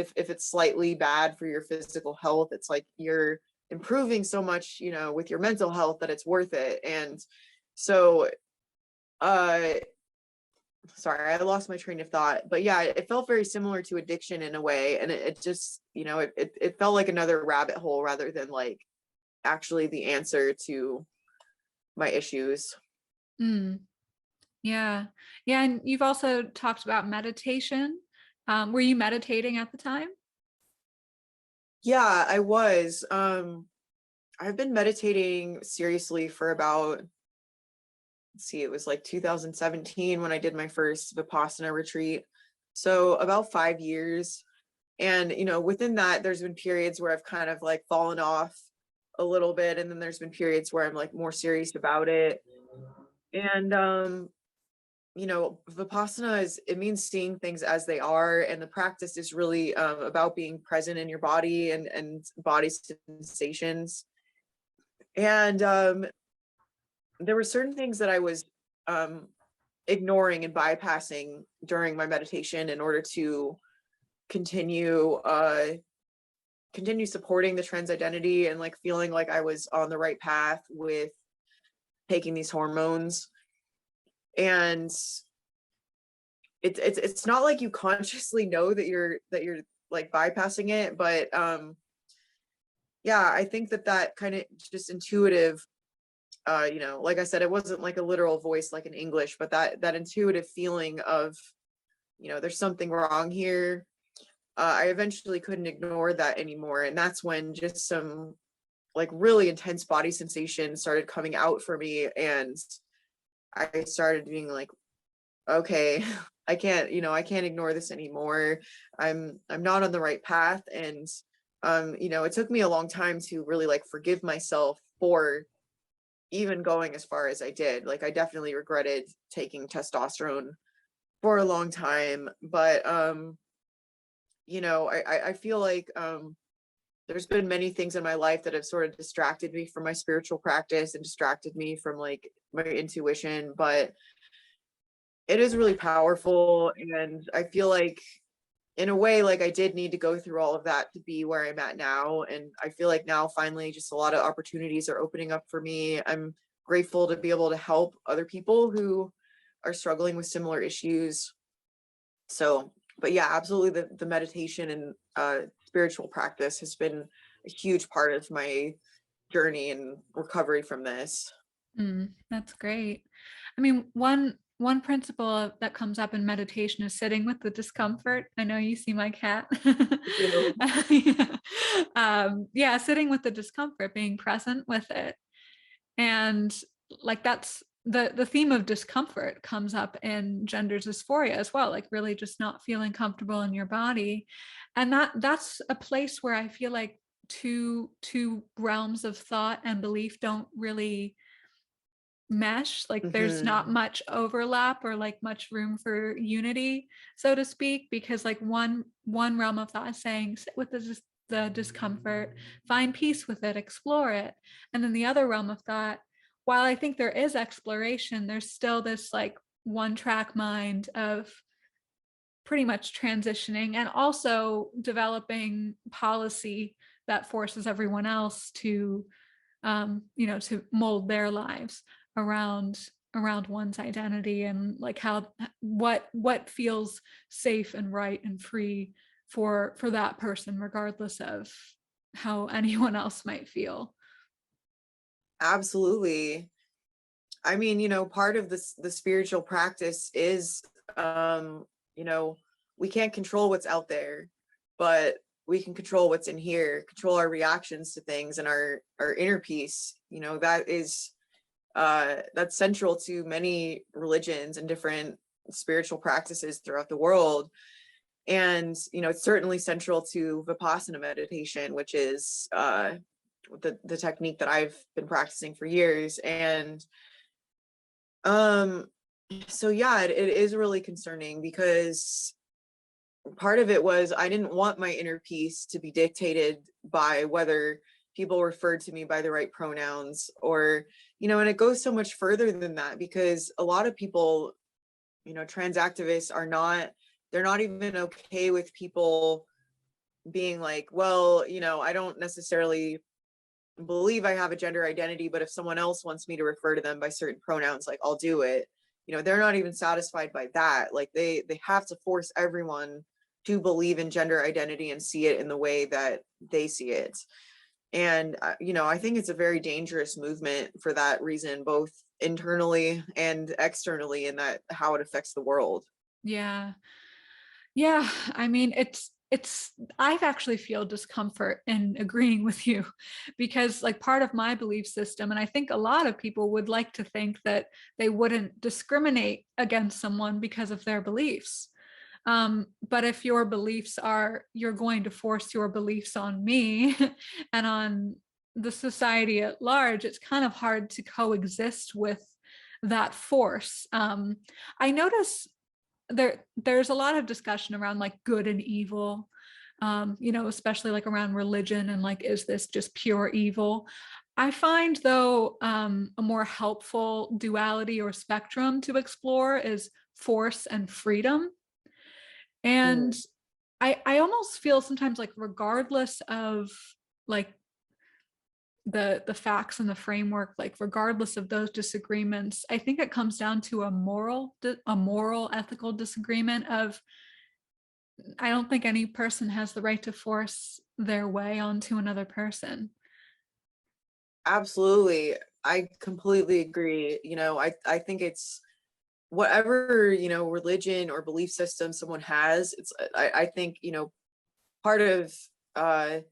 slightly bad for your physical health, it's like you're improving so much, with your mental health, that it's worth it. And so, sorry, I lost my train of thought, but yeah, it felt very similar to addiction in a way, and it just, it felt like another rabbit hole rather than like actually the answer to my issues. Yeah. And you've also talked about meditation. Were you meditating at the time? Yeah, I was. I've been meditating seriously for about, let's see, it was like 2017 when I did my first Vipassana retreat. So about 5 years. And, within that, there's been periods where I've kind of like fallen off a little bit. And then there's been periods where I'm like more serious about it. And, Vipassana it means seeing things as they are. And the practice is really about being present in your body and body sensations. And there were certain things that I was ignoring and bypassing during my meditation in order to continue supporting the trans identity and like feeling like I was on the right path with taking these hormones. And it's not like you consciously know that you're like bypassing it, but yeah, I think that kind of just intuitive, like I said, it wasn't like a literal voice like in English, but that intuitive feeling of, there's something wrong here. I eventually couldn't ignore that anymore. And that's when just some like really intense body sensation started coming out for me. And I started being like, okay, I can't ignore this anymore. I'm not on the right path. And, it took me a long time to really like forgive myself for even going as far as I did. Like, I definitely regretted taking testosterone for a long time, but, I feel like, there's been many things in my life that have sort of distracted me from my spiritual practice and distracted me from like my intuition, but it is really powerful. And I feel like in a way, like I did need to go through all of that to be where I'm at now. And I feel like now finally just a lot of opportunities are opening up for me. I'm grateful to be able to help other people who are struggling with similar issues. So, but yeah, absolutely the meditation and spiritual practice has been a huge part of my journey and recovery from this. That's great. I mean, one principle that comes up in meditation is sitting with the discomfort. I know you see my cat. Yeah, sitting with the discomfort, being present with it. And like that's the theme of discomfort comes up in gender dysphoria as well, like really just not feeling comfortable in your body. And that's a place where I feel like two realms of thought and belief don't really mesh. Like there's not much overlap or like much room for unity, so to speak, because like one realm of thought is saying sit with the discomfort, find peace with it, explore it. And then the other realm of thought, while I think there is exploration, there's still this like one track mind of pretty much transitioning and also developing policy that forces everyone else to to mold their lives around one's identity and like how what feels safe and right and free for that person, regardless of how anyone else might feel. Absolutely. I mean, part of the spiritual practice is, we can't control what's out there, but we can control what's in here, control our reactions to things and our inner peace. That is, that's central to many religions and different spiritual practices throughout the world. And, it's certainly central to Vipassana meditation, which is the technique that I've been practicing for years. And so yeah, it is really concerning because part of it was I didn't want my inner peace to be dictated by whether people referred to me by the right pronouns or, and it goes so much further than that, because a lot of people, trans activists they're not even okay with people being like, well, I don't necessarily believe I have a gender identity, but if someone else wants me to refer to them by certain pronouns, like I'll do it. They're not even satisfied by that. Like they have to force everyone to believe in gender identity and see it in the way that they see it. And, I think it's a very dangerous movement for that reason, both internally and externally, in that how it affects the world. Yeah. I mean, it's I've actually feel discomfort in agreeing with you, because like part of my belief system, and I think a lot of people would like to think that they wouldn't discriminate against someone because of their beliefs. But if your beliefs are, you're going to force your beliefs on me and on the society at large, it's kind of hard to coexist with that force. I notice there's a lot of discussion around like good and evil, especially like around religion and like, is this just pure evil? I find though a more helpful duality or spectrum to explore is force and freedom. And Mm. I almost feel sometimes like regardless of like the facts and the framework, like regardless of those disagreements, I think it comes down to a moral ethical disagreement of, I don't think any person has the right to force their way onto another person. Absolutely. I completely agree. I think it's whatever, religion or belief system someone has, I think, part of, I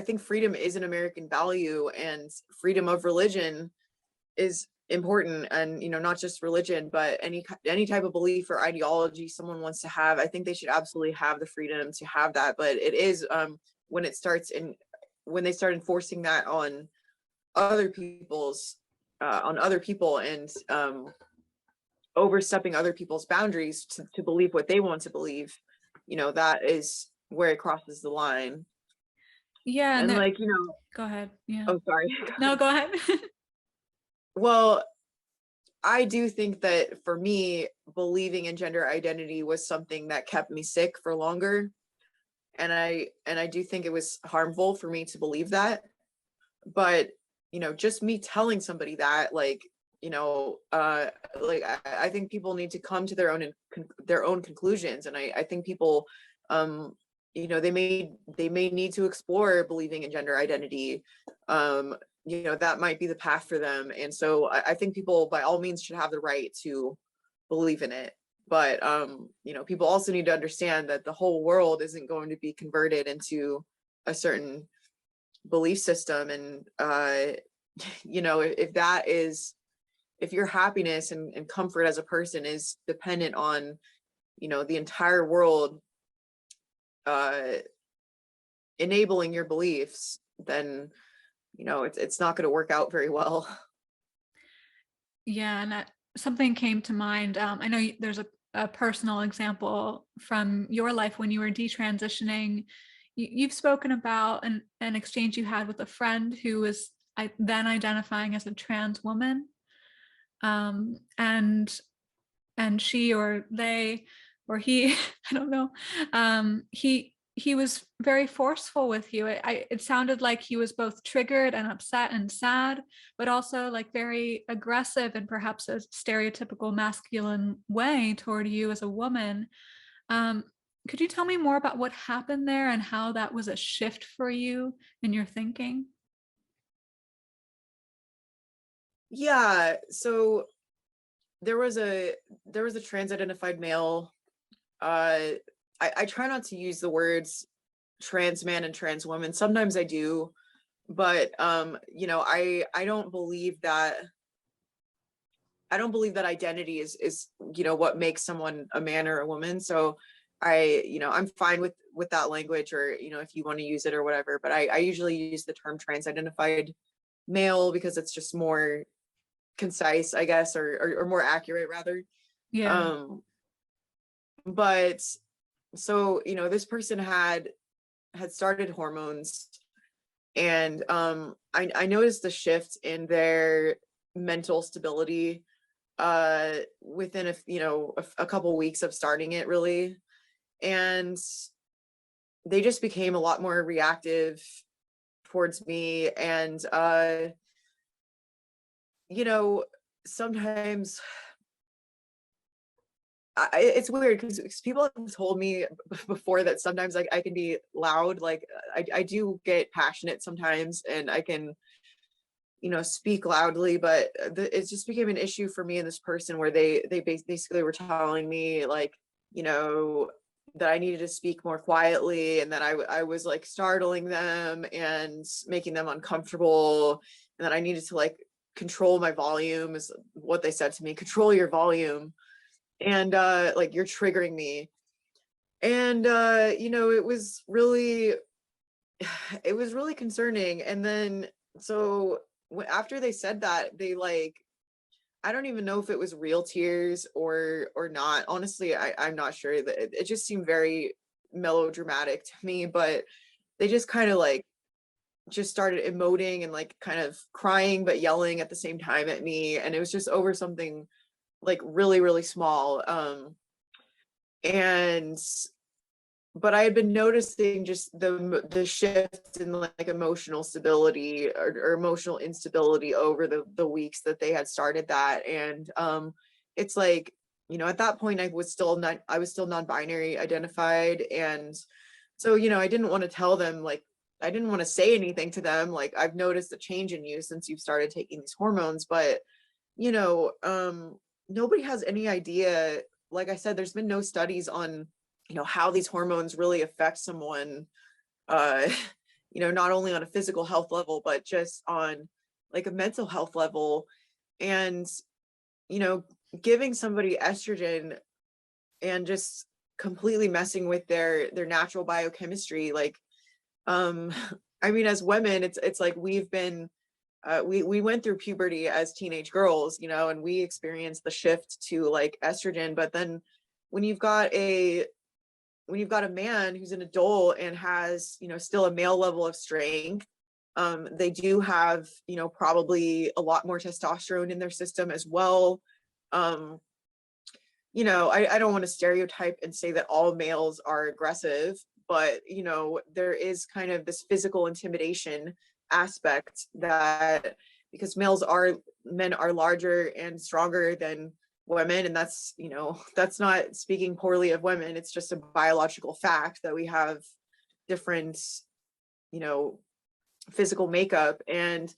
think freedom is an American value, and freedom of religion is important. And, not just religion, but any type of belief or ideology someone wants to have, I think they should absolutely have the freedom to have that. But it is, when when they start enforcing that on other other people, and overstepping other people's boundaries to believe what they want to believe, that is where it crosses the line. Yeah, and And that, like, go ahead. Yeah. oh, sorry. No, go ahead. Well, I do think that for me, believing in gender identity was something that kept me sick for longer. And I do think it was harmful for me to believe that. But, just me telling somebody that, like, I think people need to come to their own conclusions. And I think people, they may need to explore believing in gender identity. That might be the path for them. And so I think people by all means should have the right to believe in it. But people also need to understand that the whole world isn't going to be converted into a certain belief system. And if your happiness and comfort as a person is dependent on, the entire world enabling your beliefs, then it's not going to work out very well. Yeah, and something came to mind. I know there's a personal example from your life when you were detransitioning. You've spoken about an exchange you had with a friend who was then identifying as a trans woman, and she or they or he, I don't know, he was very forceful with you. It sounded like he was both triggered and upset and sad, but also like very aggressive and perhaps a stereotypical masculine way toward you as a woman. Um, could you tell me more about what happened there and how that was a shift for you in your thinking? Yeah, so there was a trans identified male. I try not to use the words trans man and trans woman. Sometimes I do, but I don't believe that identity is what makes someone a man or a woman. So I'm fine with that language, or if you want to use it or whatever, but I usually use the term trans identified male because it's just more concise, I guess, or more accurate rather. Yeah. But so this person had started hormones, and I noticed the shift in their mental stability within a couple weeks of starting it, really. And they just became a lot more reactive towards me, and sometimes it's weird because people have told me before that sometimes I can be loud. Like I do get passionate sometimes, and I can speak loudly, but it just became an issue for me and this person where they basically were telling me, like, that I needed to speak more quietly, and that I was like startling them and making them uncomfortable, and that I needed to like control my volume, is what they said to me. Control your volume, and like, you're triggering me. And it was really concerning. And then so after they said that, they like, I don't even know if it was real tears or not. Honestly, I'm not sure. That it just seemed very melodramatic to me, but they just kind of like just started emoting and like kind of crying but yelling at the same time at me, and it was just over something like really, really small. And but I had been noticing just the shift in like emotional stability, or emotional instability over the weeks that they had started that. And it's like, at that point I was still non-binary identified, and so I didn't want to tell them, like, I didn't want to say anything to them like, I've noticed a change in you since you've started taking these hormones. But nobody has any idea. Like I said, there's been no studies on how these hormones really affect someone, uh not only on a physical health level, but just on like a mental health level. And you know giving somebody estrogen and just completely messing with their natural biochemistry, like, um I mean, as women, it's like we've been we went through puberty as teenage girls, and we experienced the shift to like estrogen. But then when you've got a man who's an adult and has still a male level of strength, they do have probably a lot more testosterone in their system as well. um I don't want to stereotype and say that all males are aggressive, but there is kind of this physical intimidation aspect, that because men are larger and stronger than women. And that's not speaking poorly of women. It's just a biological fact that we have different you know physical makeup. And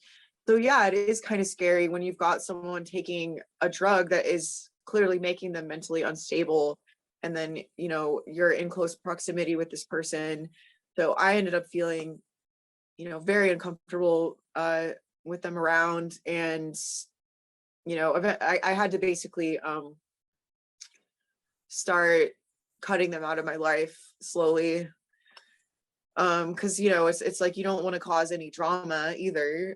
so yeah, it is kind of scary when you've got someone taking a drug that is clearly making them mentally unstable, and then you're in close proximity with this person. So I ended up feeling very uncomfortable with them around, and I had to basically start cutting them out of my life slowly, because it's like you don't want to cause any drama either.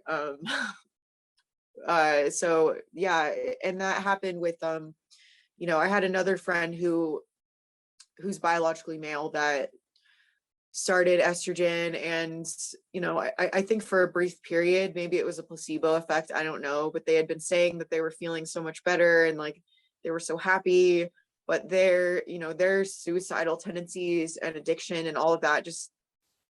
So yeah, and that happened with I had another friend who's biologically male that started estrogen, and I think for a brief period, maybe it was a placebo effect, I don't know, but they had been saying that they were feeling so much better and like they were so happy, but their suicidal tendencies and addiction and all of that just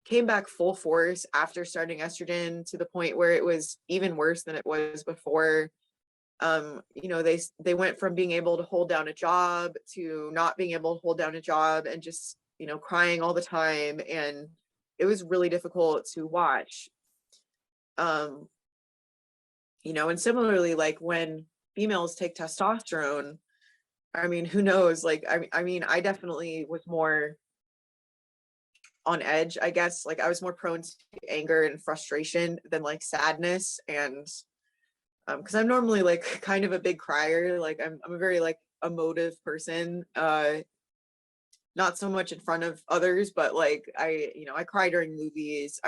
came back full force after starting estrogen, to the point where it was even worse than it was before. They went from being able to hold down a job to not being able to hold down a job, and just crying all the time, and it was really difficult to watch. And similarly, like when females take testosterone, I mean, who knows, like I definitely was more on edge, I guess. Like I was more prone to anger and frustration than like sadness, and because I'm normally like kind of a big crier, like I'm a very like emotive person, not so much in front of others, but like I cry during movies.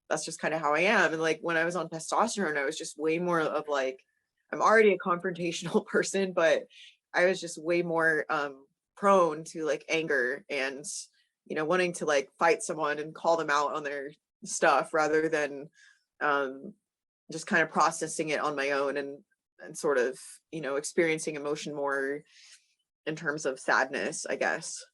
That's just kind of how I am. And like when I was on testosterone, I was just way more of like, I'm already a confrontational person, but I was just way more prone to like anger and wanting to like fight someone and call them out on their stuff, rather than just kind of processing it on my own, and sort of experiencing emotion more in terms of sadness, I guess.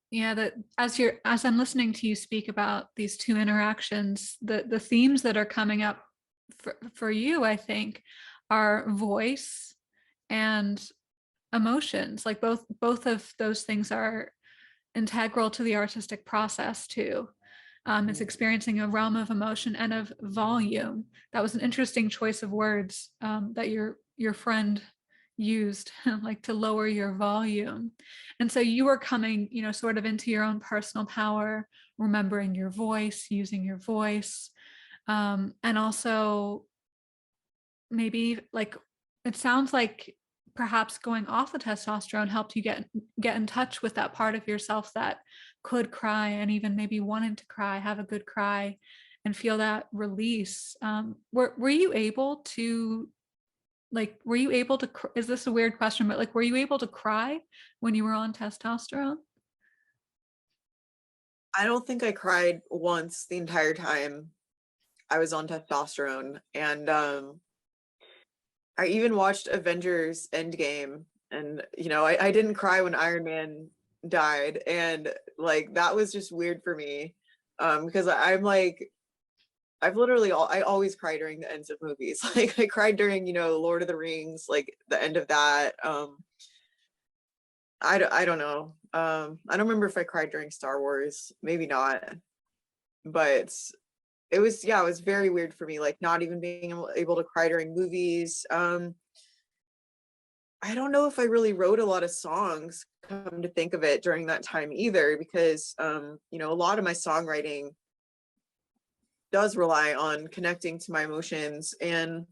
Yeah, that as I'm listening to you speak about these two interactions, the themes that are coming up for you, I think, are voice and emotions. Like both of those things are integral to the artistic process too. It's experiencing a realm of emotion and of volume. That was an interesting choice of words that your friend used, like to lower your volume. And so you were coming, sort of into your own personal power, remembering your voice, using your voice, and also maybe like it sounds like perhaps going off the testosterone helped you get in touch with that part of yourself that could cry, and even maybe wanted to cry, have a good cry, and feel that release. Were you able to is this a weird question, but like were you able to cry when you were on testosterone? I don't think I cried once the entire time I was on testosterone. And I even watched Avengers Endgame, and I didn't cry when Iron Man died, and like that was just weird for me, because I'm like, I always cry during the ends of movies. Like I cried during Lord of the Rings, like the end of that. I don't know. I don't remember if I cried during Star Wars, maybe not, but it was very weird for me, like not even being able to cry during movies. I don't know if I really wrote a lot of songs, come to think of it, during that time either, because a lot of my songwriting does rely on connecting to my emotions. And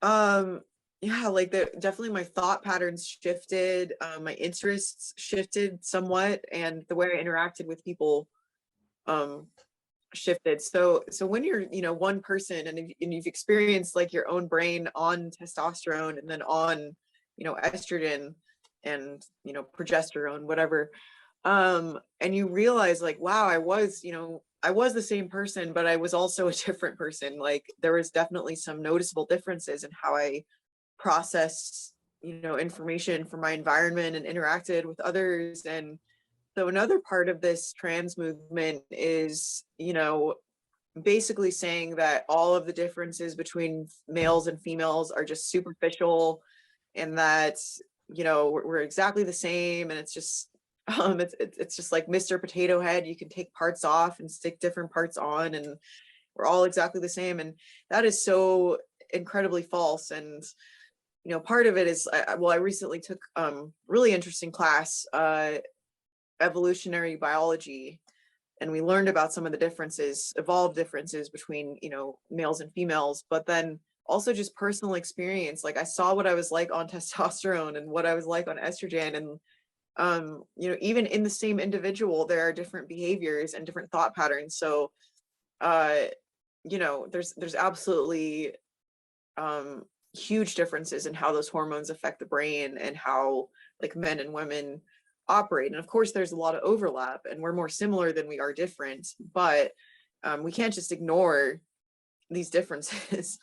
yeah, like definitely my thought patterns shifted, my interests shifted somewhat, and the way I interacted with people shifted. So when you're one person, and you've experienced like your own brain on testosterone, and then on estrogen, and progesterone, whatever, and you realize like, wow, I was the same person, but I was also a different person. Like there was definitely some noticeable differences in how I processed information from my environment and interacted with others. And so another part of this trans movement is basically saying that all of the differences between males and females are just superficial, and that we're exactly the same, and it's just it's just like Mr. Potato Head. You can take parts off and stick different parts on, and we're all exactly the same. And that is so incredibly false. And part of it is, I recently took really interesting class, evolutionary biology, and we learned about some of the differences, evolved differences between, you know, males and females, but then also just personal experience. Like I saw what I was like on testosterone and what I was like on estrogen, and you know, even in the same individual, there are different behaviors and different thought patterns. So, you know, there's absolutely huge differences in how those hormones affect the brain and how like men and women operate. And of course, there's a lot of overlap, and we're more similar than we are different. But we can't just ignore these differences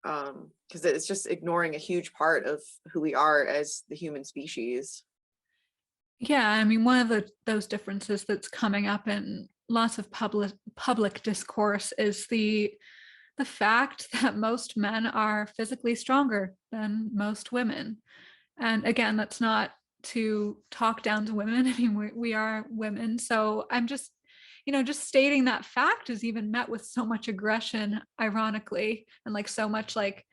because it's just ignoring a huge part of who we are as the human species. Yeah, I mean, one of those differences that's coming up in lots of public discourse is the fact that most men are physically stronger than most women. And again, that's not to talk down to women. I mean, we are women. So I'm just, you know, just stating that fact is even met with so much aggression, ironically, and like so much like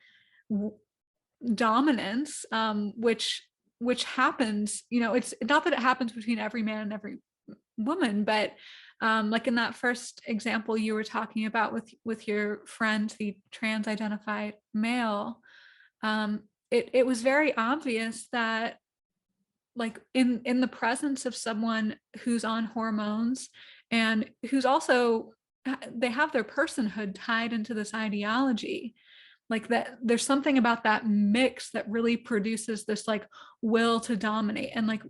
dominance, which happens, you know, it's not that it happens between every man and every woman, but like in that first example you were talking about with your friend, the trans identified male, it was very obvious that like in the presence of someone who's on hormones and who's also, they have their personhood tied into this ideology, like that there's something about that mix that really produces this like will to dominate and like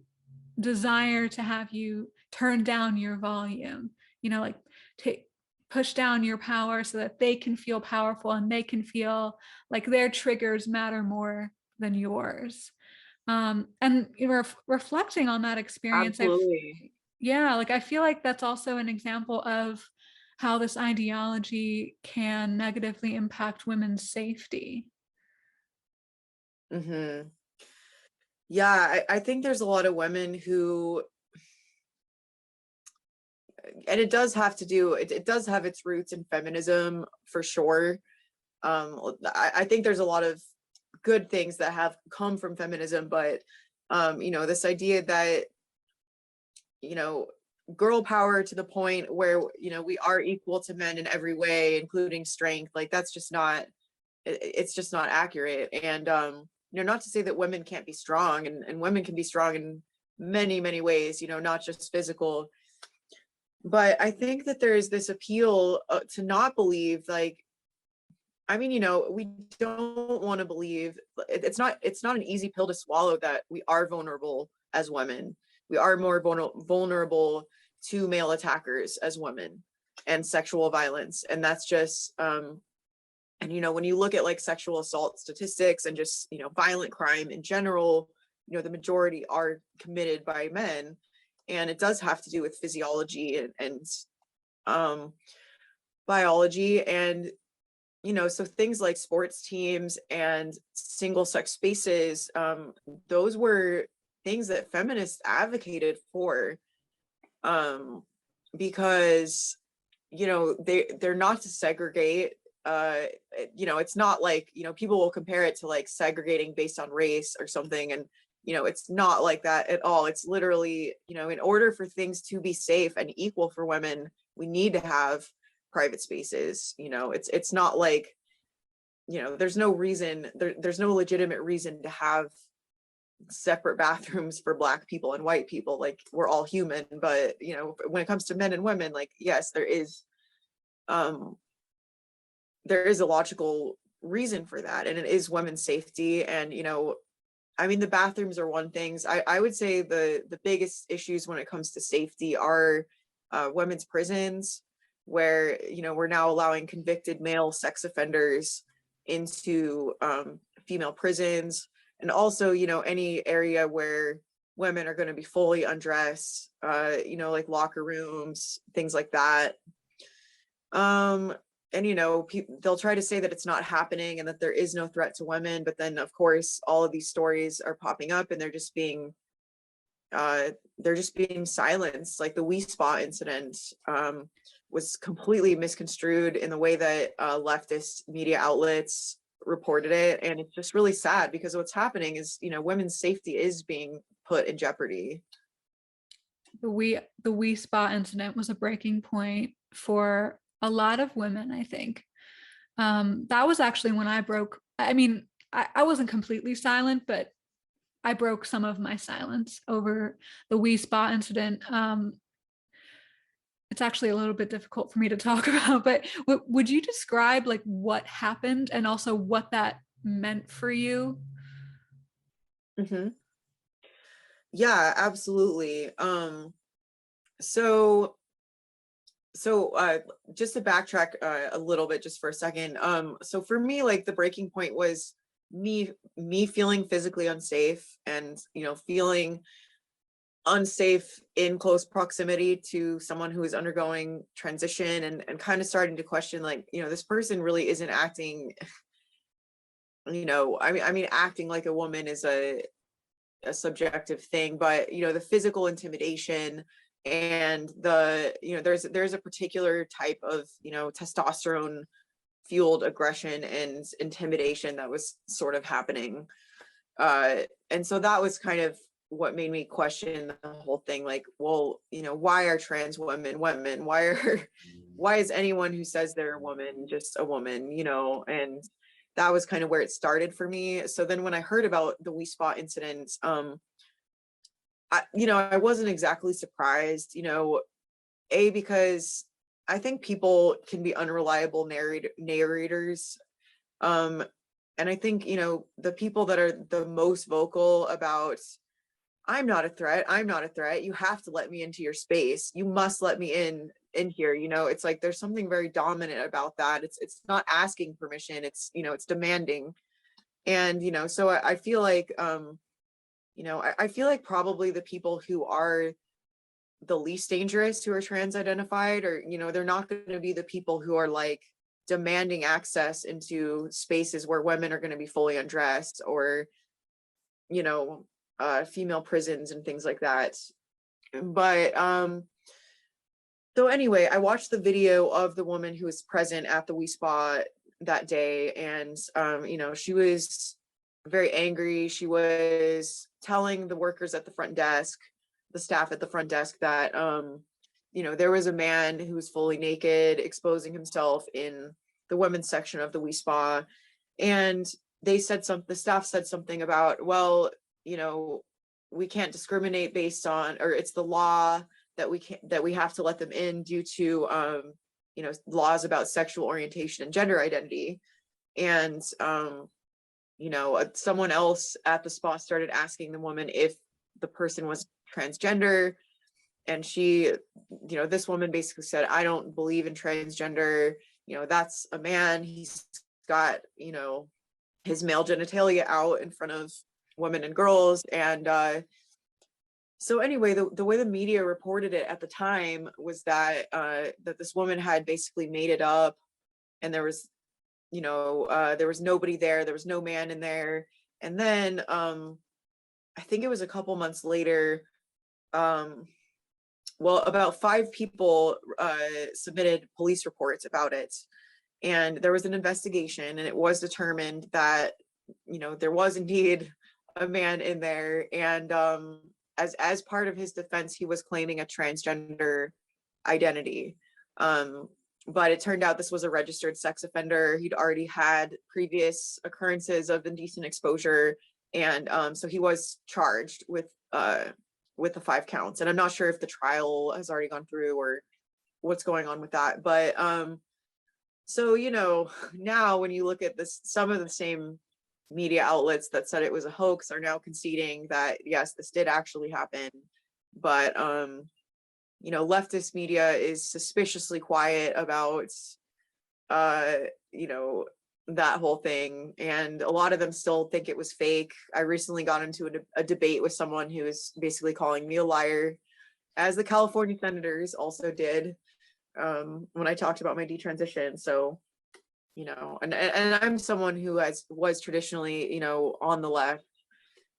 desire to have you turn down your volume, you know, like take push down your power so that they can feel powerful and they can feel like their triggers matter more than yours. And you know, reflecting on that experience, Absolutely. yeah, like I feel like that's also an example of how this ideology can negatively impact women's safety. Mm-hmm. Yeah, I think there's a lot of women who, and it does have to do, it does have its roots in feminism for sure. I think there's a lot of good things that have come from feminism, but you know, this idea that, you know, girl power to the point where, you know, we are equal to men in every way, including strength, like that's just not, it's just not accurate. And you know, not to say that women can't be strong, and women can be strong in many, many ways, you know, not just physical. But I think that there is this appeal to not believe, like, I mean, you know, we don't want to believe, it's not an easy pill to swallow that we are vulnerable as women. We are more vulnerable to male attackers as women and sexual violence. And that's just, and, you know, when you look at like sexual assault statistics and just, you know, violent crime in general, you know, the majority are committed by men. And it does have to do with physiology and biology. And you know, so things like sports teams and single sex spaces, those were things that feminists advocated for, because, you know, they're not to segregate. You know, it's not like, you know, people will compare it to like segregating based on race or something. And, you know, it's not like that at all. It's literally, you know, in order for things to be safe and equal for women, we need to have private spaces. You know, it's not like, you know, there's no reason, there's no legitimate reason to have separate bathrooms for Black people and white people. Like, we're all human. But, you know, when it comes to men and women, like, yes, there is a logical reason for that, and it is women's safety. And, you know, I mean, the bathrooms are one thing. I would say the biggest issues when it comes to safety are women's prisons, where, you know, we're now allowing convicted male sex offenders into female prisons. And also, you know, any area where women are going to be fully undressed, you know, like locker rooms, things like that. And, you know, they'll try to say that it's not happening and that there is no threat to women. But then, of course, all of these stories are popping up and they're just being silenced. Like the Wee Spa incident was completely misconstrued in the way that leftist media outlets reported it. And it's just really sad, because what's happening is, you know, women's safety is being put in jeopardy. the wee spa incident was a breaking point for a lot of women, I think. That was actually when I broke. I mean, I wasn't completely silent, but I broke some of my silence over the wee spa incident. It's actually a little bit difficult for me to talk about, but would you describe like what happened and also what that meant for you? Mm-hmm. Yeah, absolutely. So just to backtrack a little bit just for a second. So for me, like the breaking point was me feeling physically unsafe and, feeling unsafe in close proximity to someone who is undergoing transition, and kind of starting to question, like, this person really isn't acting, I mean, acting like a woman is a subjective thing, but the physical intimidation and there's a particular type of testosterone fueled aggression and intimidation that was sort of happening, and so that was kind of what made me question the whole thing, like, well, why are trans women women? Why is anyone who says they're a woman just a woman? And that was kind of where it started for me. So then when I heard about the Wee Spot incident, I wasn't exactly surprised, because I think people can be unreliable narrators. And I think, the people that are the most vocal about, I'm not a threat, you have to let me into your space, you must let me in here, it's like there's something very dominant about that. It's not asking permission, it's demanding. And so I feel like I feel like probably the people who are the least dangerous, who are trans identified, or they're not going to be the people who are like demanding access into spaces where women are going to be fully undressed, or female prisons and things like that. But so anyway, I watched the video of the woman who was present at the Wee Spa that day, and she was very angry. She was telling the workers at the front desk, the staff at the front desk, that there was a man who was fully naked exposing himself in the women's section of the Wee Spa. And the staff said something about, well, we can't discriminate based on, or it's the law that we have to let them in due to laws about sexual orientation and gender identity. And someone else at the spa started asking the woman if the person was transgender, and this woman basically said, I don't believe in transgender, that's a man, he's got his male genitalia out in front of women and girls. And so anyway, the way the media reported it at the time was that that this woman had basically made it up, and there was nobody there, there was no man in there. And then I think it was a couple months later, about 5 people submitted police reports about it, and there was an investigation, and it was determined that there was indeed a man in there. And as part of his defense, he was claiming a transgender identity. But it turned out this was a registered sex offender. He'd already had previous occurrences of indecent exposure, and so he was charged with the 5 counts. And I'm not sure if the trial has already gone through or what's going on with that. But so now when you look at this, some of the same media outlets that said it was a hoax are now conceding that yes, this did actually happen. But leftist media is suspiciously quiet about that whole thing, and a lot of them still think it was fake. I recently got into a debate with someone who was basically calling me a liar, as the California senators also did when I talked about my detransition. So and I'm someone who was traditionally on the left,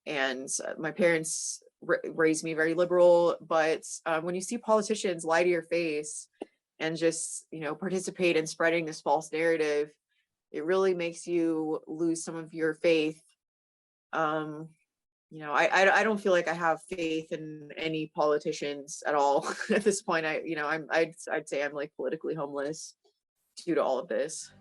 and my parents raised me very liberal. But when you see politicians lie to your face and just participate in spreading this false narrative, it really makes you lose some of your faith you know, I don't feel like I have faith in any politicians at all at this point. I'd say I'm like politically homeless due to all of this.